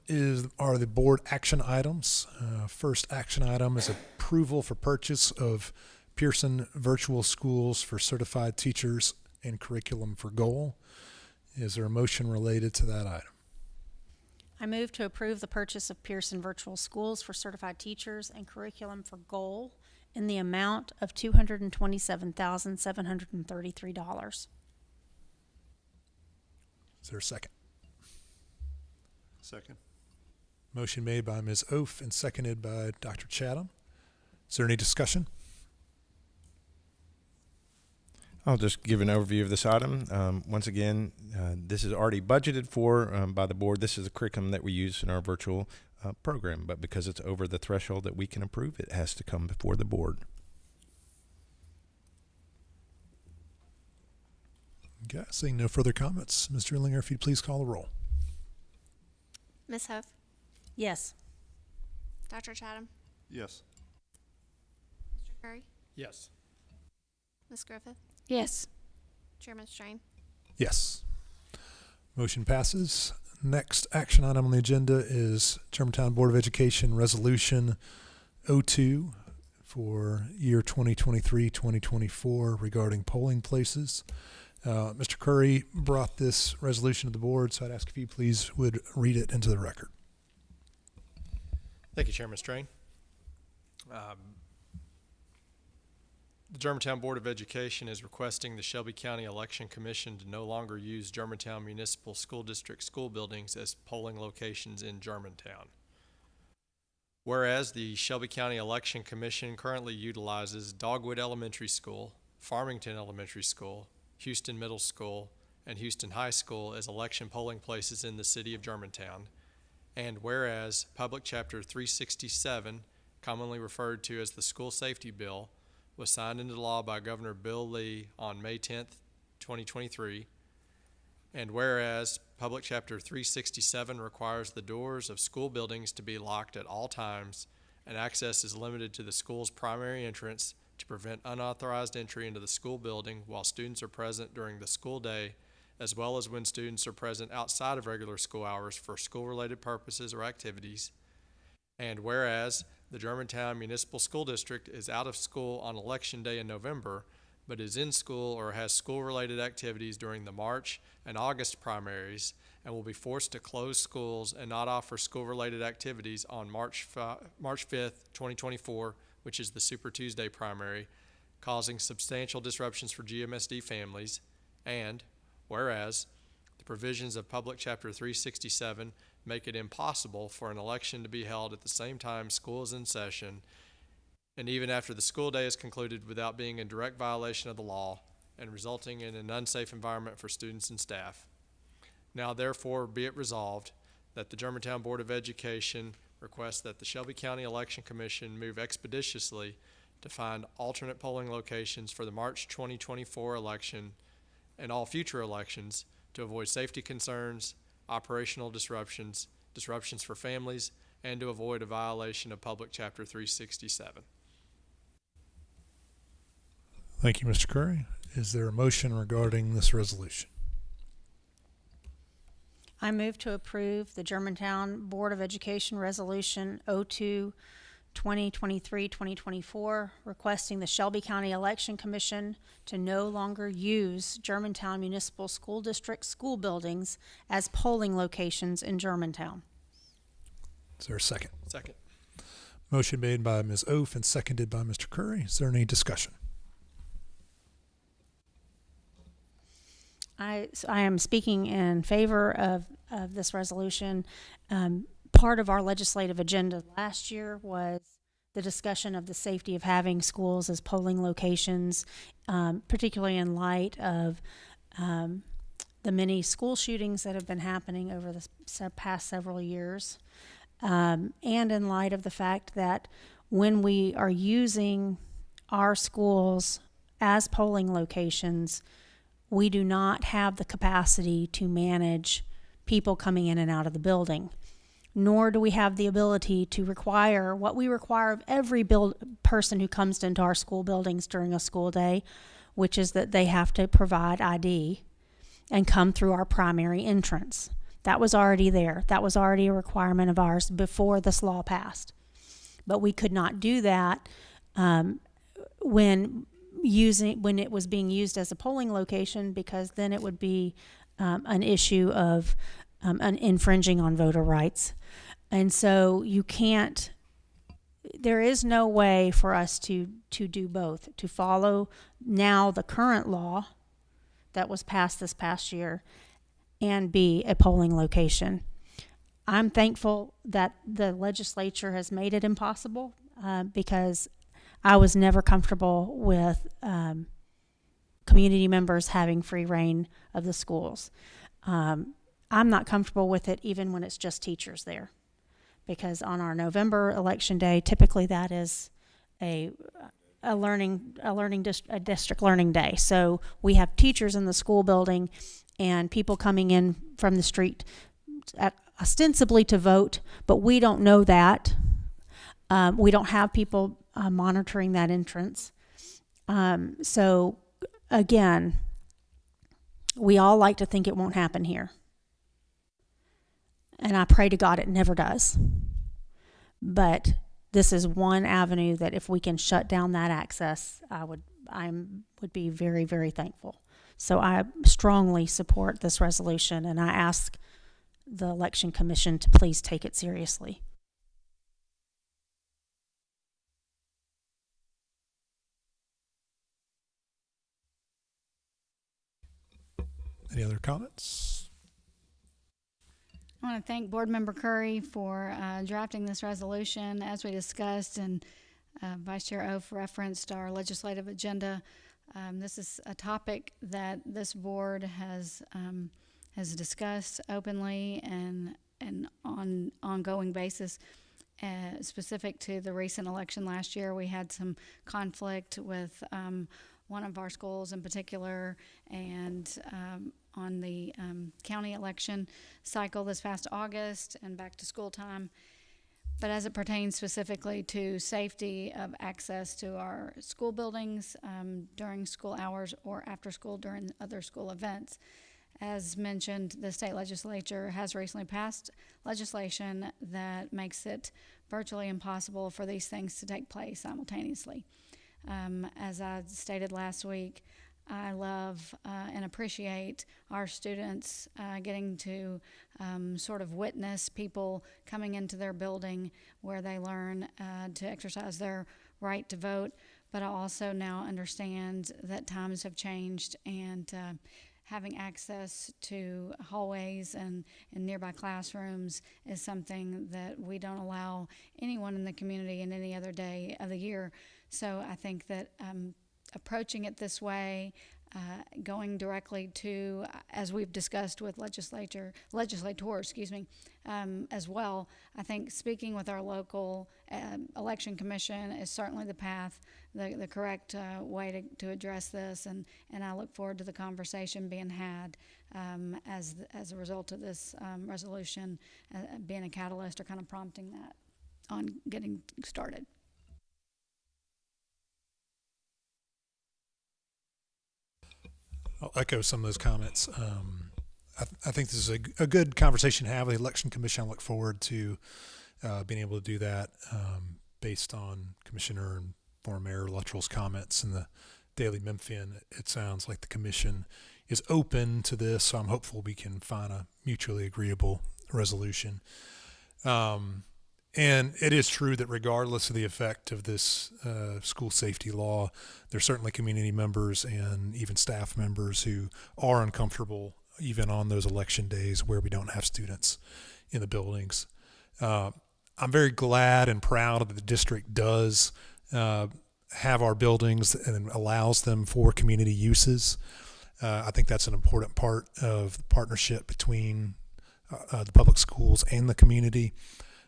are the board action items. First action item is approval for purchase of Pearson Virtual Schools for certified teachers and curriculum for goal. Is there a motion related to that item? I move to approve the purchase of Pearson Virtual Schools for certified teachers and curriculum for goal in the amount of $227,733. Is there a second? Second. Motion made by Ms. Oaf and seconded by Dr. Chatham. Is there any discussion? I'll just give an overview of this item. Once again, this is already budgeted for by the board. This is a curriculum that we use in our virtual program, but because it's over the threshold that we can approve, it has to come before the board. Okay, seeing no further comments, Mr. Erlinger, if you'd please call the roll. Miss Huff, Yes. Dr. Chatham, Yes. Mr. Curry, Yes. Ms. Griffith, Yes. Chairman Strain. Yes. Motion passes. Next action item on the agenda is Germantown Board of Education Resolution 02 for year 2023-2024 regarding polling places. Mr. Curry brought this resolution to the board, so I'd ask if you please would read it into the record. Thank you, Chairman Strain. The Germantown Board of Education is requesting the Shelby County Election Commission to no longer use Germantown Municipal School District school buildings as polling locations in Germantown. Whereas the Shelby County Election Commission currently utilizes Dogwood Elementary School, Farmington Elementary School, Houston Middle School, and Houston High School as election polling places in the city of Germantown, and whereas Public Chapter 367, commonly referred to as the School Safety Bill, was signed into law by Governor Bill Lee on May 10th, 2023, and whereas Public Chapter 367 requires the doors of school buildings to be locked at all times and access is limited to the school's primary entrance to prevent unauthorized entry into the school building while students are present during the school day, as well as when students are present outside of regular school hours for school-related purposes or activities, and whereas the Germantown Municipal School District is out of school on Election Day in November, but is in school or has school-related activities during the March and August primaries and will be forced to close schools and not offer school-related activities on March 5th, 2024, which is the Super Tuesday primary, causing substantial disruptions for GMSD families, and whereas the provisions of Public Chapter 367 make it impossible for an election to be held at the same time school is in session, and even after the school day is concluded without being in direct violation of the law and resulting in an unsafe environment for students and staff. Now therefore be it resolved that the Germantown Board of Education requests that the Shelby County Election Commission move expeditiously to find alternate polling locations for the March 2024 election and all future elections to avoid safety concerns, operational disruptions for families, and to avoid a violation of Public Chapter 367. Thank you, Mr. Curry. Is there a motion regarding this resolution? I move to approve the Germantown Board of Education Resolution 02, 2023-2024, requesting the Shelby County Election Commission to no longer use Germantown Municipal School District school buildings as polling locations in Germantown. Is there a second? Second. Motion made by Ms. Oaf and seconded by Mr. Curry. Is there any discussion? I am speaking in favor of this resolution. Part of our legislative agenda last year was the discussion of the safety of having schools as polling locations, particularly in light of the many school shootings that have been happening over the past several years, and in light of the fact that when we are using our schools as polling locations, we do not have the capacity to manage people coming in and out of the building, nor do we have the ability to require what we require of every person who comes into our school buildings during a school day, which is that they have to provide ID and come through our primary entrance. That was already there. That was already a requirement of ours before this law passed. But we could not do that when it was being used as a polling location, because then it would be an issue of an infringing on voter rights. And so there is no way for us to do both, to follow now the current law that was passed this past year and be a polling location. I'm thankful that the legislature has made it impossible because I was never comfortable with community members having free reign of the schools. I'm not comfortable with it even when it's just teachers there, because on our November election day, typically that is a district learning day. So we have teachers in the school building and people coming in from the street ostensibly to vote, but we don't know that. We don't have people monitoring that entrance. So again, we all like to think it won't happen here. And I pray to God it never does. But this is one avenue that if we can shut down that access, I would be very, very thankful. So I strongly support this resolution, and I ask the Election Commission to please take it seriously. Any other comments? I want to thank Board Member Curry for drafting this resolution. As we discussed, and Vice Chair Oaf referenced our legislative agenda. This is a topic that this board has discussed openly and on ongoing basis. Specific to the recent election last year, we had some conflict with one of our schools in particular, and on the county election cycle this past August and back to school time. But as it pertains specifically to safety of access to our school buildings during school hours or after school during other school events, as mentioned, the state legislature has recently passed legislation that makes it virtually impossible for these things to take place simultaneously. As I stated last week, I love and appreciate our students getting to sort of witness people coming into their building where they learn to exercise their right to vote. But I also now understand that times have changed, and having access to hallways and nearby classrooms is something that we don't allow anyone in the community in any other day of the year. So I think that approaching it this way, going directly to, as we've discussed with legislators, as well, I think speaking with our local election commission is certainly the path, the correct way to address this, and I look forward to the conversation being had as a result of this resolution being a catalyst or kind of prompting that on getting started. I'll echo some of those comments. I think this is a good conversation to have with the Election Commission. I look forward to being able to do that based on Commissioner and former Mayor Luttrell's comments in the Daily Memphian. It sounds like the Commission is open to this, so I'm hopeful we can find a mutually agreeable resolution. And it is true that regardless of the effect of this school safety law, there's certainly community members and even staff members who are uncomfortable even on those election days where we don't have students in the buildings. I'm very glad and proud that the district does have our buildings and allows them for community uses. I think that's an important part of the partnership between the public schools and the community.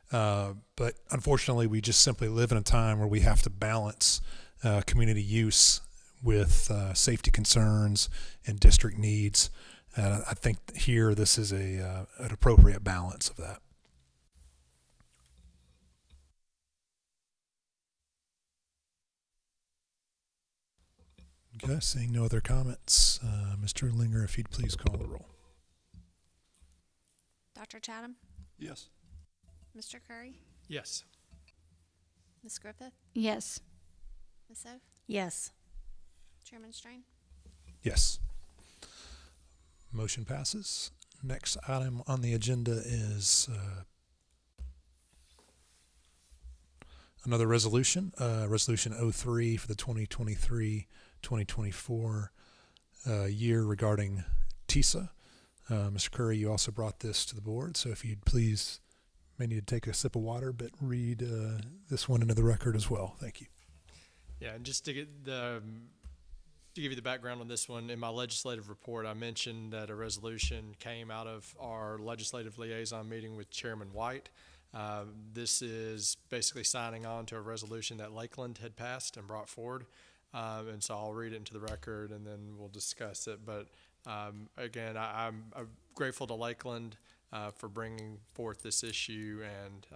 But unfortunately, we just simply live in a time where we have to balance community use with safety concerns and district needs. And I think here this is an appropriate balance of that. Okay, seeing no other comments, Mr. Linger, if you'd please call the roll. Dr. Chatham? Yes. Mr. Curry? Yes. Ms. Griffith? Yes. Ms. Oaf? Yes. Chairman Strain? Yes. Motion passes. Next item on the agenda is another resolution, Resolution 03 for the 2023-2024 year regarding TISA. Mr. Curry, you also brought this to the board, so if you'd please, may need to take a sip of water, but read this one into the record as well. Thank you. Yeah, and just to give you the background on this one, in my legislative report, I mentioned that a resolution came out of our legislative liaison meeting with Chairman White. This is basically signing on to a resolution that Lakeland had passed and brought forward. And so I'll read it into the record and then we'll discuss it. But again, I'm grateful to Lakeland for bringing forth this issue, and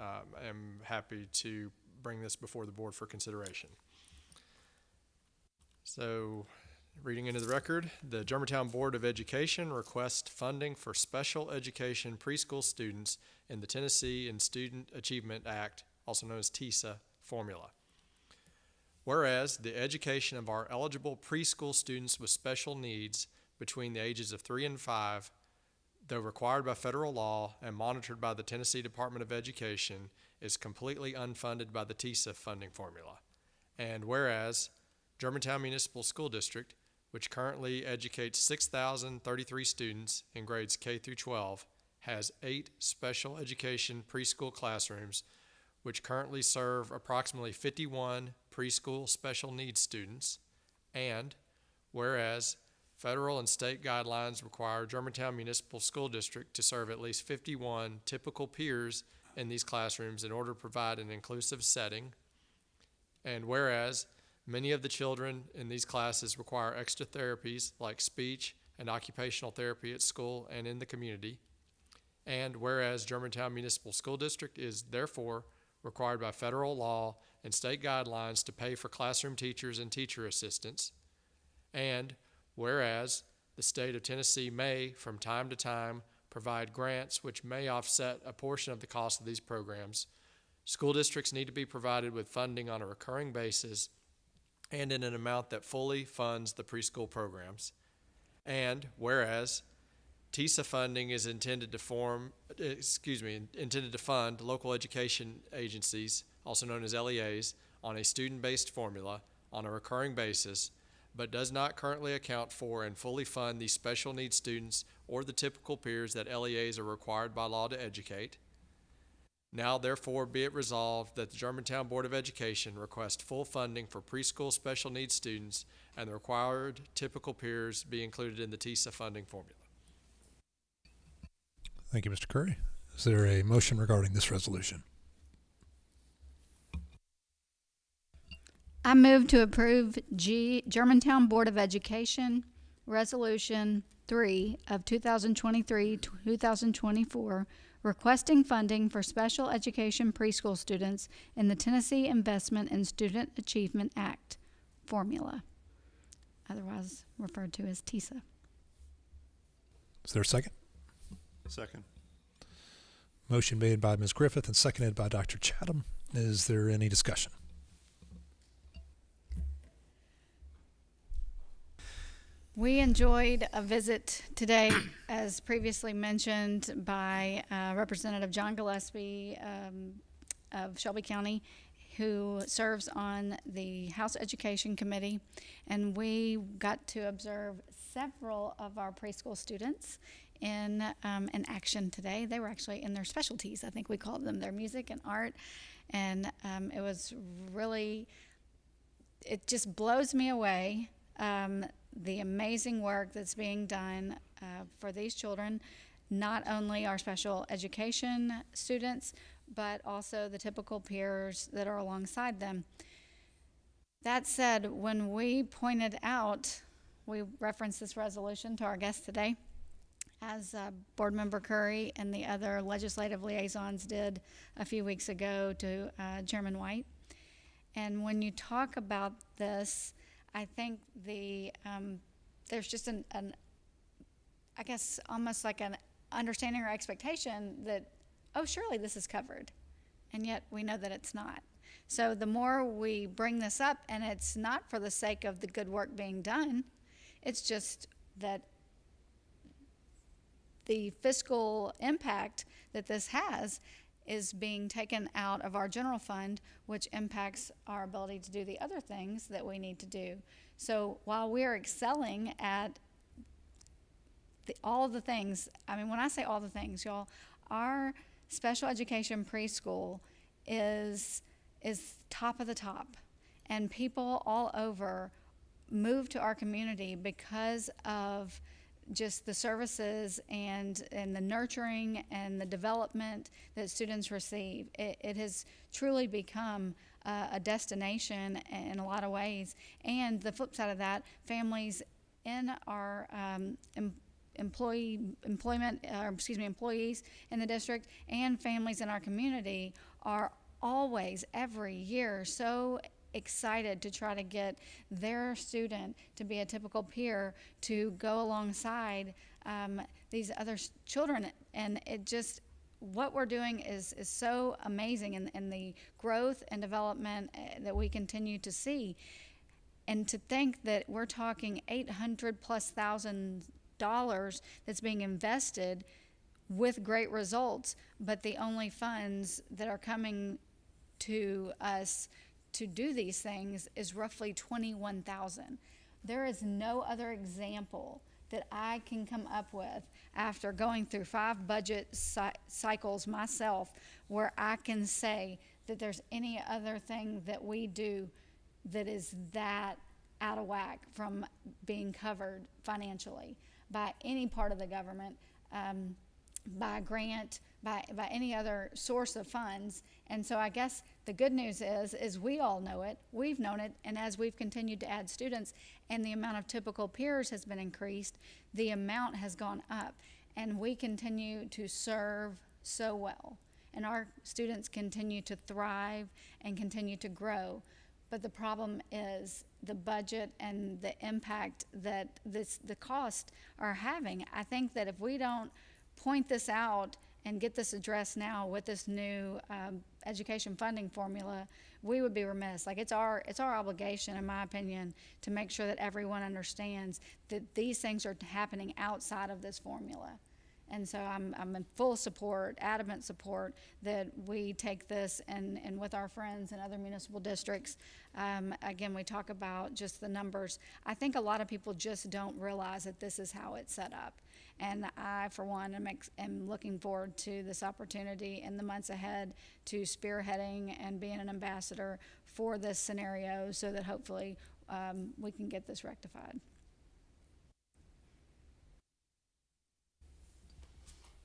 am happy to bring this before the board for consideration. So, reading into the record, the Germantown Board of Education requests funding for special education preschool students in the Tennessee and Student Achievement Act, also known as TISA, formula. Whereas the education of our eligible preschool students with special needs between the ages of 3 and 5, though required by federal law and monitored by the Tennessee Department of Education, is completely unfunded by the TISA funding formula. And whereas Germantown Municipal School District, which currently educates 6,033 students in grades K through 12, has 8 special education preschool classrooms, which currently serve approximately 51 preschool special needs students. And whereas federal and state guidelines require Germantown Municipal School District to serve at least 51 typical peers in these classrooms in order to provide an inclusive setting. And whereas many of the children in these classes require extra therapies like speech and occupational therapy at school and in the community. And whereas Germantown Municipal School District is therefore required by federal law and state guidelines to pay for classroom teachers and teacher assistants. And whereas the state of Tennessee may, from time to time, provide grants which may offset a portion of the cost of these programs, school districts need to be provided with funding on a recurring basis and in an amount that fully funds the preschool programs. And whereas TISA funding is intended to fund local education agencies, also known as LEAs, on a student-based formula on a recurring basis, but does not currently account for and fully fund the special needs students or the typical peers that LEAs are required by law to educate. Now, therefore, be it resolved that the Germantown Board of Education request full funding for preschool special needs students and the required typical peers be included in the TISA funding formula. Thank you, Mr. Curry. Is there a motion regarding this resolution? I move to approve Germantown Board of Education Resolution 3 of 2023-2024, requesting funding for special education preschool students in the Tennessee Investment in Student Achievement Act formula, otherwise referred to as TISA. Is there a second? Second. Motion made by Ms. Griffith and seconded by Dr. Chatham. Is there any discussion? We enjoyed a visit today, as previously mentioned by Representative John Gillespie of Shelby County, who serves on the House Education Committee, and we got to observe several of our preschool students in action today. They were actually in their specialties. I think we called them their music and art, and it was really, it just blows me away, the amazing work that's being done for these children, not only our special education students, but also the typical peers that are alongside them. That said, when we pointed out, we referenced this resolution to our guests today, as Board Member Curry and the other legislative liaisons did a few weeks ago to Chairman White. And when you talk about this, I think there's just I guess almost like an understanding or expectation that, oh, surely this is covered. And yet we know that it's not. So the more we bring this up, and it's not for the sake of the good work being done, it's just that the fiscal impact that this has is being taken out of our general fund, which impacts our ability to do the other things that we need to do. So while we're excelling at all of the things, I mean, when I say all the things, y'all, our special education preschool is top of the top. And people all over move to our community because of just the services and the nurturing and the development that students receive. It has truly become a destination in a lot of ways. And the flip side of that, families in our employees in the district and families in our community are always, every year, so excited to try to get their student to be a typical peer to go alongside these other children. And it just, what we're doing is so amazing in the growth and development that we continue to see. And to think that we're talking $800,000+ that's being invested with great results, but the only funds that are coming to us to do these things is roughly $21,000. There is no other example that I can come up with after going through 5 budget cycles myself where I can say that there's any other thing that we do that is that out of whack from being covered financially by any part of the government, by grant, by any other source of funds. And so I guess the good news is we all know it, we've known it, and as we've continued to add students and the amount of typical peers has been increased, the amount has gone up, and we continue to serve so well. And our students continue to thrive and continue to grow. But the problem is the budget and the impact that the costs are having. I think that if we don't point this out and get this addressed now with this new education funding formula, we would be remiss. Like, it's our obligation, in my opinion, to make sure that everyone understands that these things are happening outside of this formula. And so I'm in full support, adamant support, that we take this and with our friends in other municipal districts. Again, we talk about just the numbers. I think a lot of people just don't realize that this is how it's set up. And I, for one, am looking forward to this opportunity in the months ahead to spearheading and being an ambassador for this scenario so that hopefully we can get this rectified.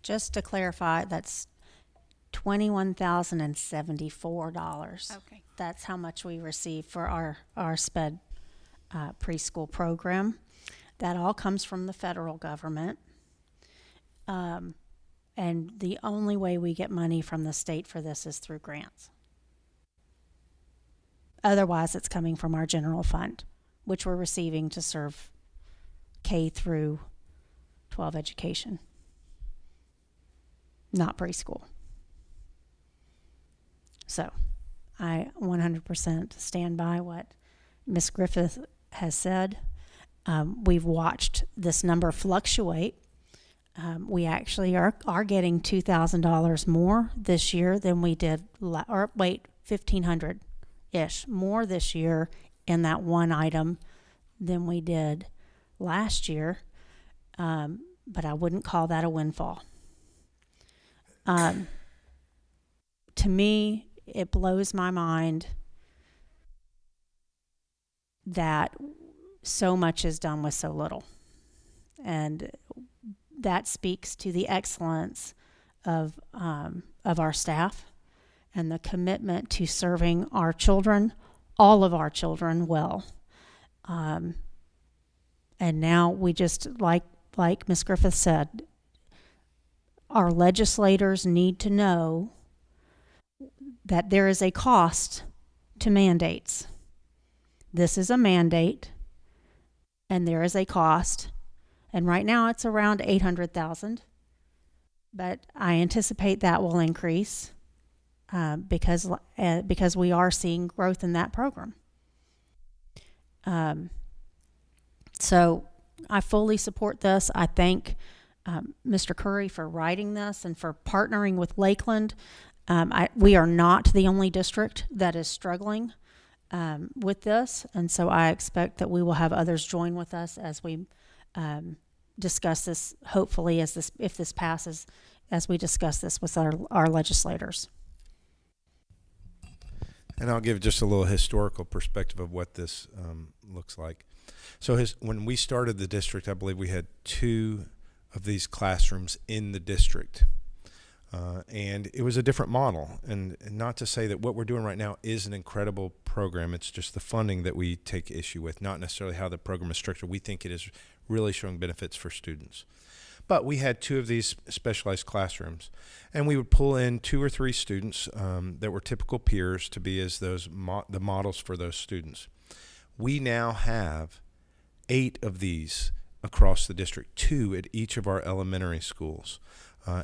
Just to clarify, that's $21,074. Okay. That's how much we receive for our SPED preschool program. That all comes from the federal government. And the only way we get money from the state for this is through grants. Otherwise, it's coming from our general fund, which we're receiving to serve K through 12 education, not preschool. So I 100% stand by what Ms. Griffith has said. We've watched this number fluctuate. We actually are getting $2,000 more this year than we did, $1,500-ish more this year in that one item than we did last year. But I wouldn't call that a windfall. To me, it blows my mind that so much is done with so little. And that speaks to the excellence of our staff and the commitment to serving our children, all of our children, well. And now we just, like Ms. Griffith said, our legislators need to know that there is a cost to mandates. This is a mandate, and there is a cost. And right now it's around $800,000, but I anticipate that will increase because we are seeing growth in that program. So I fully support this. I thank Mr. Curry for writing this and for partnering with Lakeland. We are not the only district that is struggling with this, and so I expect that we will have others join with us as we discuss this, hopefully, if this passes, as we discuss this with our legislators. And I'll give just a little historical perspective of what this looks like. So when we started the district, I believe we had 2 of these classrooms in the district. And it was a different model. And not to say that what we're doing right now is an incredible program. It's just the funding that we take issue with, not necessarily how the program is structured. We think it is really showing benefits for students. But we had 2 of these specialized classrooms, and we would pull in 2 or 3 students that were typical peers to be as the models for those students. We now have 8 of these across the district, 2 at each of our elementary schools.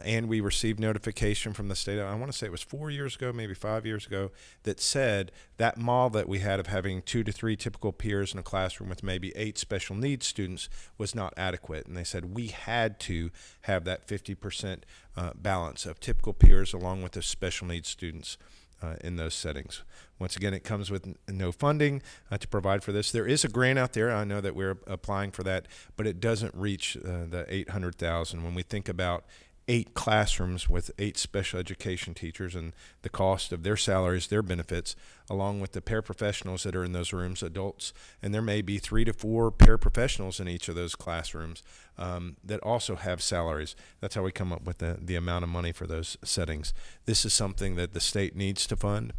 And we received notification from the state, I want to say it was 4 years ago, maybe 5 years ago, that said that model that we had of having 2 to 3 typical peers in a classroom with maybe 8 special needs students was not adequate. And they said we had to have that 50% balance of typical peers along with the special needs students in those settings. Once again, it comes with no funding to provide for this. There is a grant out there. I know that we're applying for that, but it doesn't reach the $800,000. When we think about 8 classrooms with 8 special education teachers and the cost of their salaries, their benefits, along with the paraprofessionals that are in those rooms, adults, and there may be 3 to 4 paraprofessionals in each of those classrooms that also have salaries. That's how we come up with the amount of money for those settings. This is something that the state needs to fund,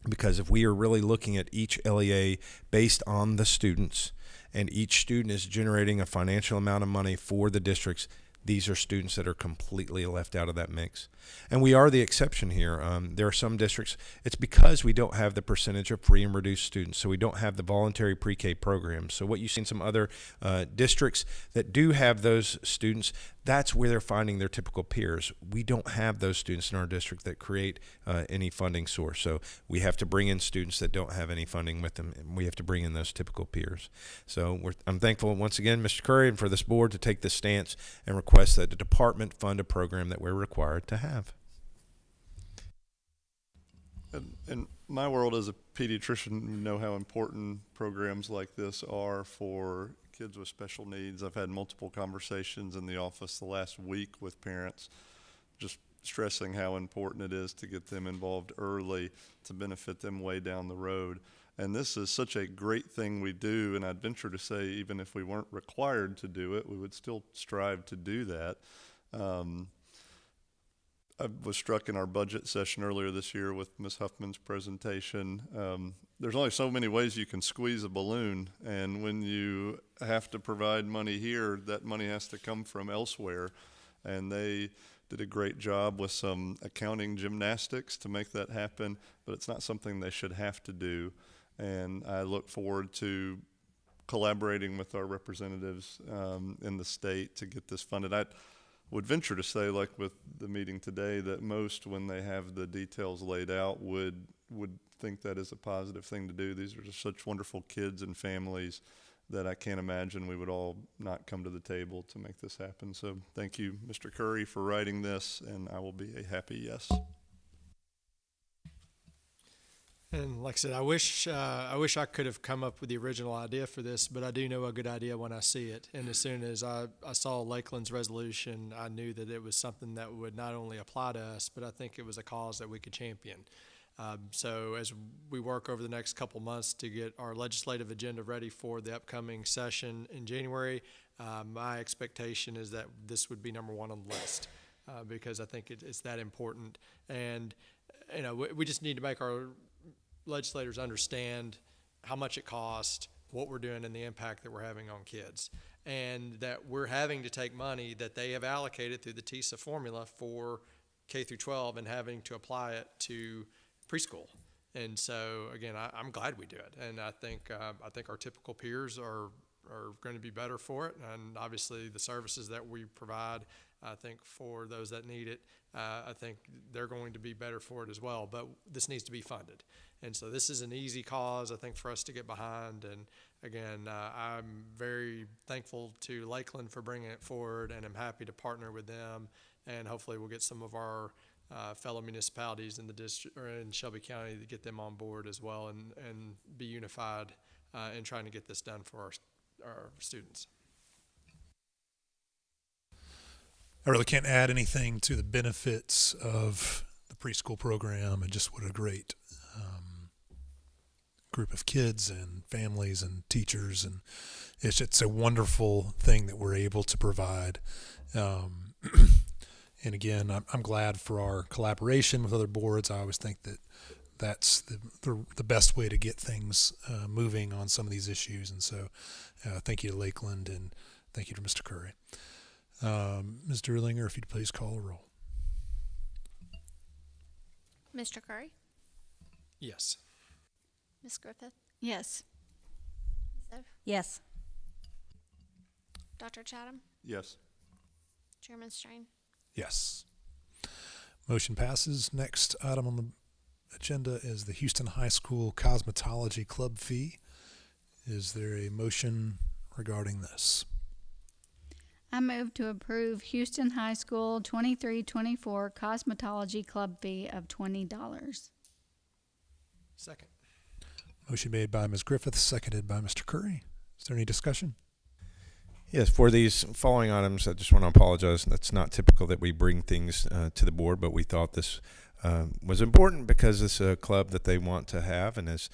because if we are really looking at each LEA based on the students, and each student is generating a financial amount of money for the districts, these are students that are completely left out of that mix. And we are the exception here. There are some districts, it's because we don't have the percentage of free and reduced students, so we don't have the voluntary pre-K programs. So what you see in some other districts that do have those students, that's where they're finding their typical peers. We don't have those students in our district that create any funding source. So we have to bring in students that don't have any funding with them, and we have to bring in those typical peers. So I'm thankful once again, Mr. Curry, and for this board to take this stance and request that the department fund a program that we're required to have. In my world as a pediatrician, we know how important programs like this are for kids with special needs. I've had multiple conversations in the office the last week with parents, just stressing how important it is to get them involved early to benefit them way down the road. And this is such a great thing we do, and I'd venture to say even if we weren't required to do it, we would still strive to do that. I was struck in our budget session earlier this year with Ms. Huffman's presentation. There's only so many ways you can squeeze a balloon, and when you have to provide money here, that money has to come from elsewhere. And they did a great job with some accounting gymnastics to make that happen, but it's not something they should have to do. And I look forward to collaborating with our representatives in the state to get this funded. I would venture to say, like with the meeting today, that most, when they have the details laid out, would think that is a positive thing to do. These are just such wonderful kids and families that I can't imagine we would all not come to the table to make this happen. So thank you, Mr. Curry, for writing this, and I will be a happy yes. And like I said, I wish I could have come up with the original idea for this, but I do know a good idea when I see it. And as soon as I saw Lakeland's resolution, I knew that it was something that would not only apply to us, but I think it was a cause that we could champion. So as we work over the next couple months to get our legislative agenda ready for the upcoming session in January, my expectation is that this would be number 1 on the list because I think it's that important. And you know, we just need to make our legislators understand how much it costs, what we're doing, and the impact that we're having on kids, and that we're having to take money that they have allocated through the TISA formula for K through 12 and having to apply it to preschool. And so again, I'm glad we do it, and I think our typical peers are going to be better for it, and obviously the services that we provide, I think for those that need it, I think they're going to be better for it as well. But this needs to be funded, and so this is an easy cause, I think, for us to get behind. And again, I'm very thankful to Lakeland for bringing it forward, and I'm happy to partner with them. And hopefully, we'll get some of our fellow municipalities in the district or in Shelby County to get them on board as well, and be unified in trying to get this done for our students. I really can't add anything to the benefits of the preschool program and just what a great group of kids and families and teachers, and it's a wonderful thing that we're able to provide. And again, I'm glad for our collaboration with other boards. I always think that that's the best way to get things moving on some of these issues. And so thank you to Lakeland, and thank you to Mr. Curry. Ms. Durlinger, if you'd please call the roll. Mr. Curry, Yes. Miss Griffith, Yes. Ms. Oaf, Yes. Dr. Chatham, Yes. Chairman Strain. Yes. Motion passes. Next item on the agenda is the Houston High School Cosmetology Club fee. Is there a motion regarding this? I move to approve Houston High School 23-24 cosmetology club fee of $20. Second. Motion made by Ms. Griffith, seconded by Mr. Curry. Is there any discussion? Yes, for these following items, I just want to apologize. That's not typical that we bring things to the board, but we thought this was important because it's a club that they want to have, and as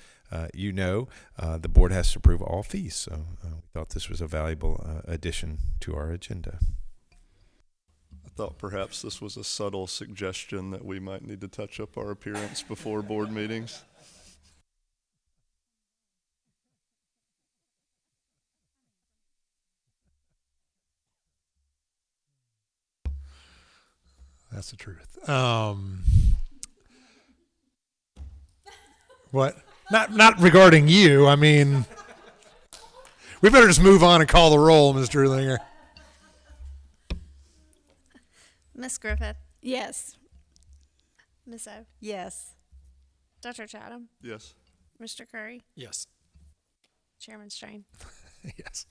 you know, the board has to approve all fees. So we thought this was a valuable addition to our agenda. I thought perhaps this was a subtle suggestion that we might need to touch up our appearance before board meetings. That's the truth. What? Not regarding you. I mean, we better just move on and call the roll, Mr. Erlinger. Miss Griffith, Yes. Miss Oaf, Yes. Dr. Chatham, Yes. Mr. Curry, Yes. Chairman Strain. Yes.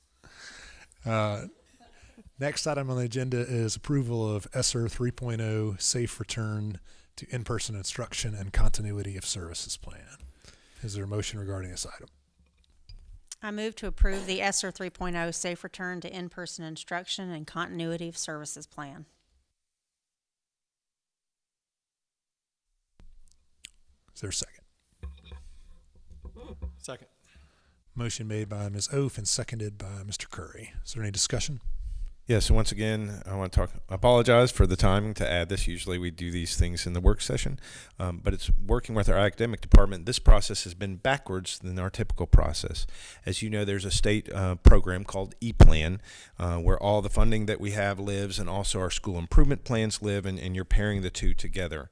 Next item on the agenda is approval of ESSER 3.0 Safe Return to In-Person Instruction and Continuity of Services Plan. Is there a motion regarding this item? I move to approve the ESSER 3.0 Safe Return to In-Person Instruction and Continuity of Services Plan. Is there a second? Second. Motion made by Ms. Oaf and seconded by Mr. Curry. Is there any discussion? Yes, so once again, I want to apologize for the timing to add this. Usually we do these things in the work session, but it's working with our academic department. This process has been backwards than our typical process. As you know, there's a state program called E-Plan where all the funding that we have lives and also our school improvement plans live, and you're pairing the two together.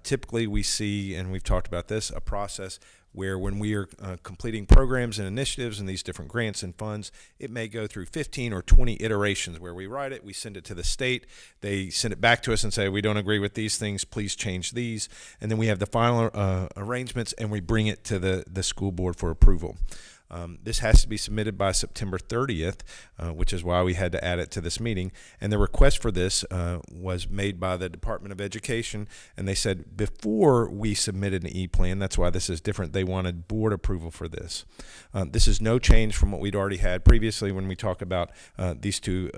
Typically we see, and we've talked about this, a process where when we are completing programs and initiatives and these different grants and funds, it may go through 15 or 20 iterations where we write it, we send it to the state, they send it back to us and say, we don't agree with these things, please change these. And then we have the final arrangements and we bring it to the school board for approval. This has to be submitted by September 30th, which is why we had to add it to this meeting. And the request for this was made by the Department of Education, and they said before we submitted an E-Plan, that's why this is different, they wanted board approval for this. This is no change from what we'd already had previously when we talk about these two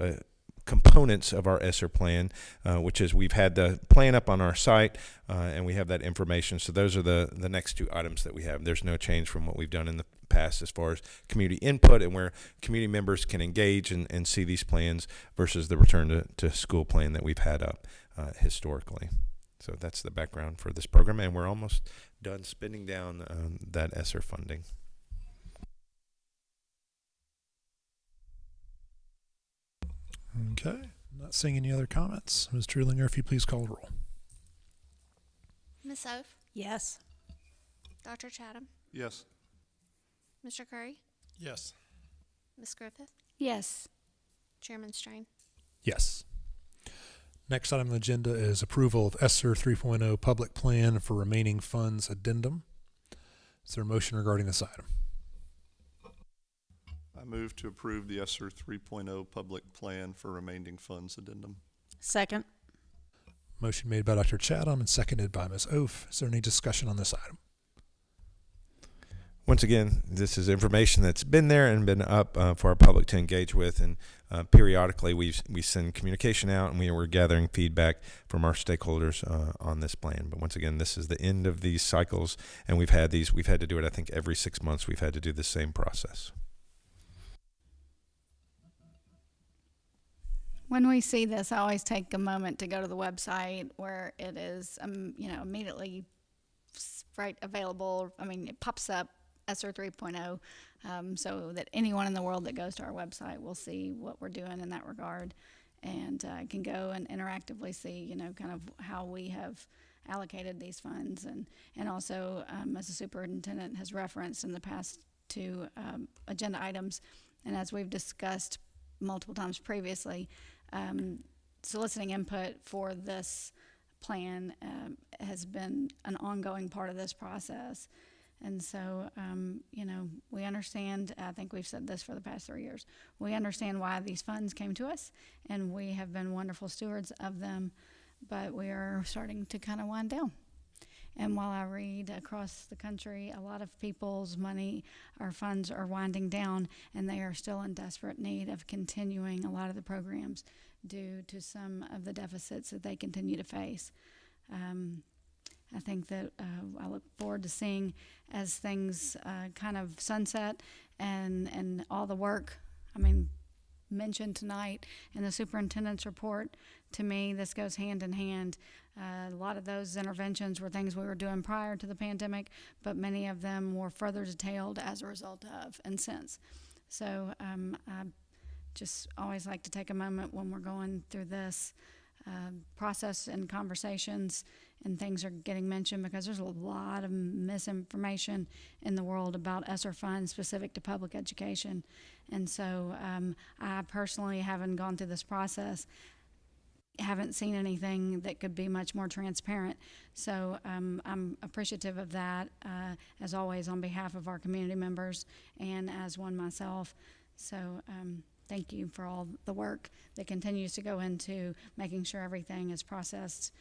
components of our ESSER plan, which is we've had the plan up on our site and we have that information. So those are the next two items that we have. There's no change from what we've done in the past as far as community input and where community members can engage and see these plans versus the return to school plan that we've had up historically. So that's the background for this program, and we're almost done spending down that ESSER funding. Okay. Not seeing any other comments. Ms. Trulinger, if you please call the roll. Miss Oaf, Yes. Dr. Chatham, Yes. Mr. Curry, Yes. Miss Griffith, Yes. Chairman Strain. Yes. Next item on the agenda is approval of ESSER 3.0 Public Plan for Remaining Funds Addendum. Is there a motion regarding this item? I move to approve the ESSER 3.0 Public Plan for Remaining Funds Addendum. Second. Motion made by Dr. Chatham and seconded by Ms. Oaf. Is there any discussion on this item? Once again, this is information that's been there and been up for our public to engage with, and periodically we send communication out, and we're gathering feedback from our stakeholders on this plan. But once again, this is the end of these cycles, and we've had to do it, I think, every 6 months. We've had to do the same process. When we see this, I always take a moment to go to the website where it is, immediately right available. I mean, it pops up ESSER 3.0, so that anyone in the world that goes to our website will see what we're doing in that regard. and can go and interactively see, kind of how we have allocated these funds, and also, as the superintendent has referenced in the past two agenda items, and as we've discussed multiple times previously, soliciting input for this plan has been an ongoing part of this process. And so, we understand, I think we've said this for the past 3 years, we understand why these funds came to us, and we have been wonderful stewards of them, but we are starting to kind of wind down. And while I read across the country, a lot of people's money or funds are winding down, and they are still in desperate need of continuing a lot of the programs due to some of the deficits that they continue to face. I think that I look forward to seeing as things kind of sunset and all the work, mentioned tonight in the superintendent's report. To me, this goes hand in hand. A lot of those interventions were things we were doing prior to the pandemic, but many of them were further detailed as a result of and since. So I just always like to take a moment when we're going through this process and conversations and things are getting mentioned, because there's a lot of misinformation in the world about ESSER funds specific to public education. And so I personally haven't gone through this process, haven't seen anything that could be much more transparent. So I'm appreciative of that, as always, on behalf of our community members and as one myself. So thank you for all the work that continues to go into making sure everything is processed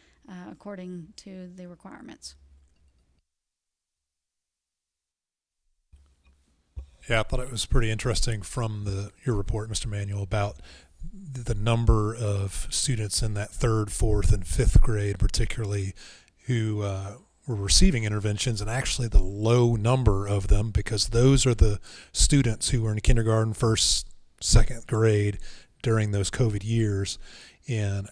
according to the requirements. Yeah, I thought it was pretty interesting from your report, Mr. Manuel, about the number of students in that 3rd, 4th, and 5th grade, particularly, who were receiving interventions, and actually the low number of them, because those are the students who were in kindergarten, 1st, 2nd grade during those COVID years. And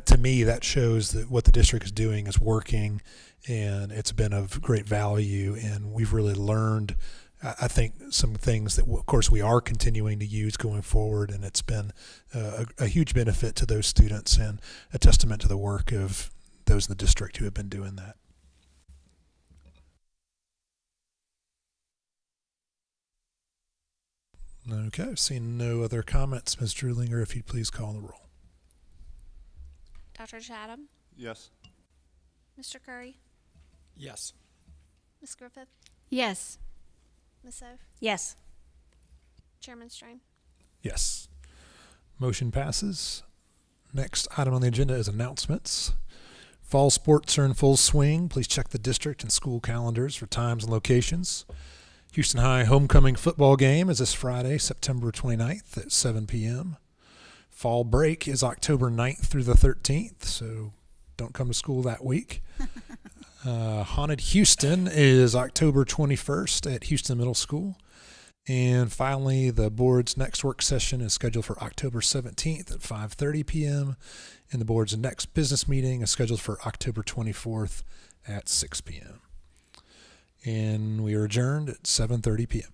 to me, that shows that what the district is doing is working, and it's been of great value. And we've really learned, I think, some things that, of course, we are continuing to use going forward, and it's been a huge benefit to those students and a testament to the work of those in the district who have been doing that. Okay, seeing no other comments, Ms. Drulinger, if you'd please call the roll. Dr. Chatham? Yes. Mr. Curry? Yes. Ms. Griffith? Yes. Ms. Oaf? Yes. Chairman Strain? Yes. Motion passes. Next item on the agenda is announcements. Fall sports are in full swing. Please check the district and school calendars for times and locations. Houston High homecoming football game is this Friday, September 29th at 7 p.m. Fall break is October 9th through the 13th, so don't come to school that week. Haunted Houston is October 21st at Houston Middle School. And finally, the board's next work session is scheduled for October 17th at 5:30 p.m. And the board's next business meeting is scheduled for October 24th at 6 p.m. And we are adjourned at 7:30 p.m.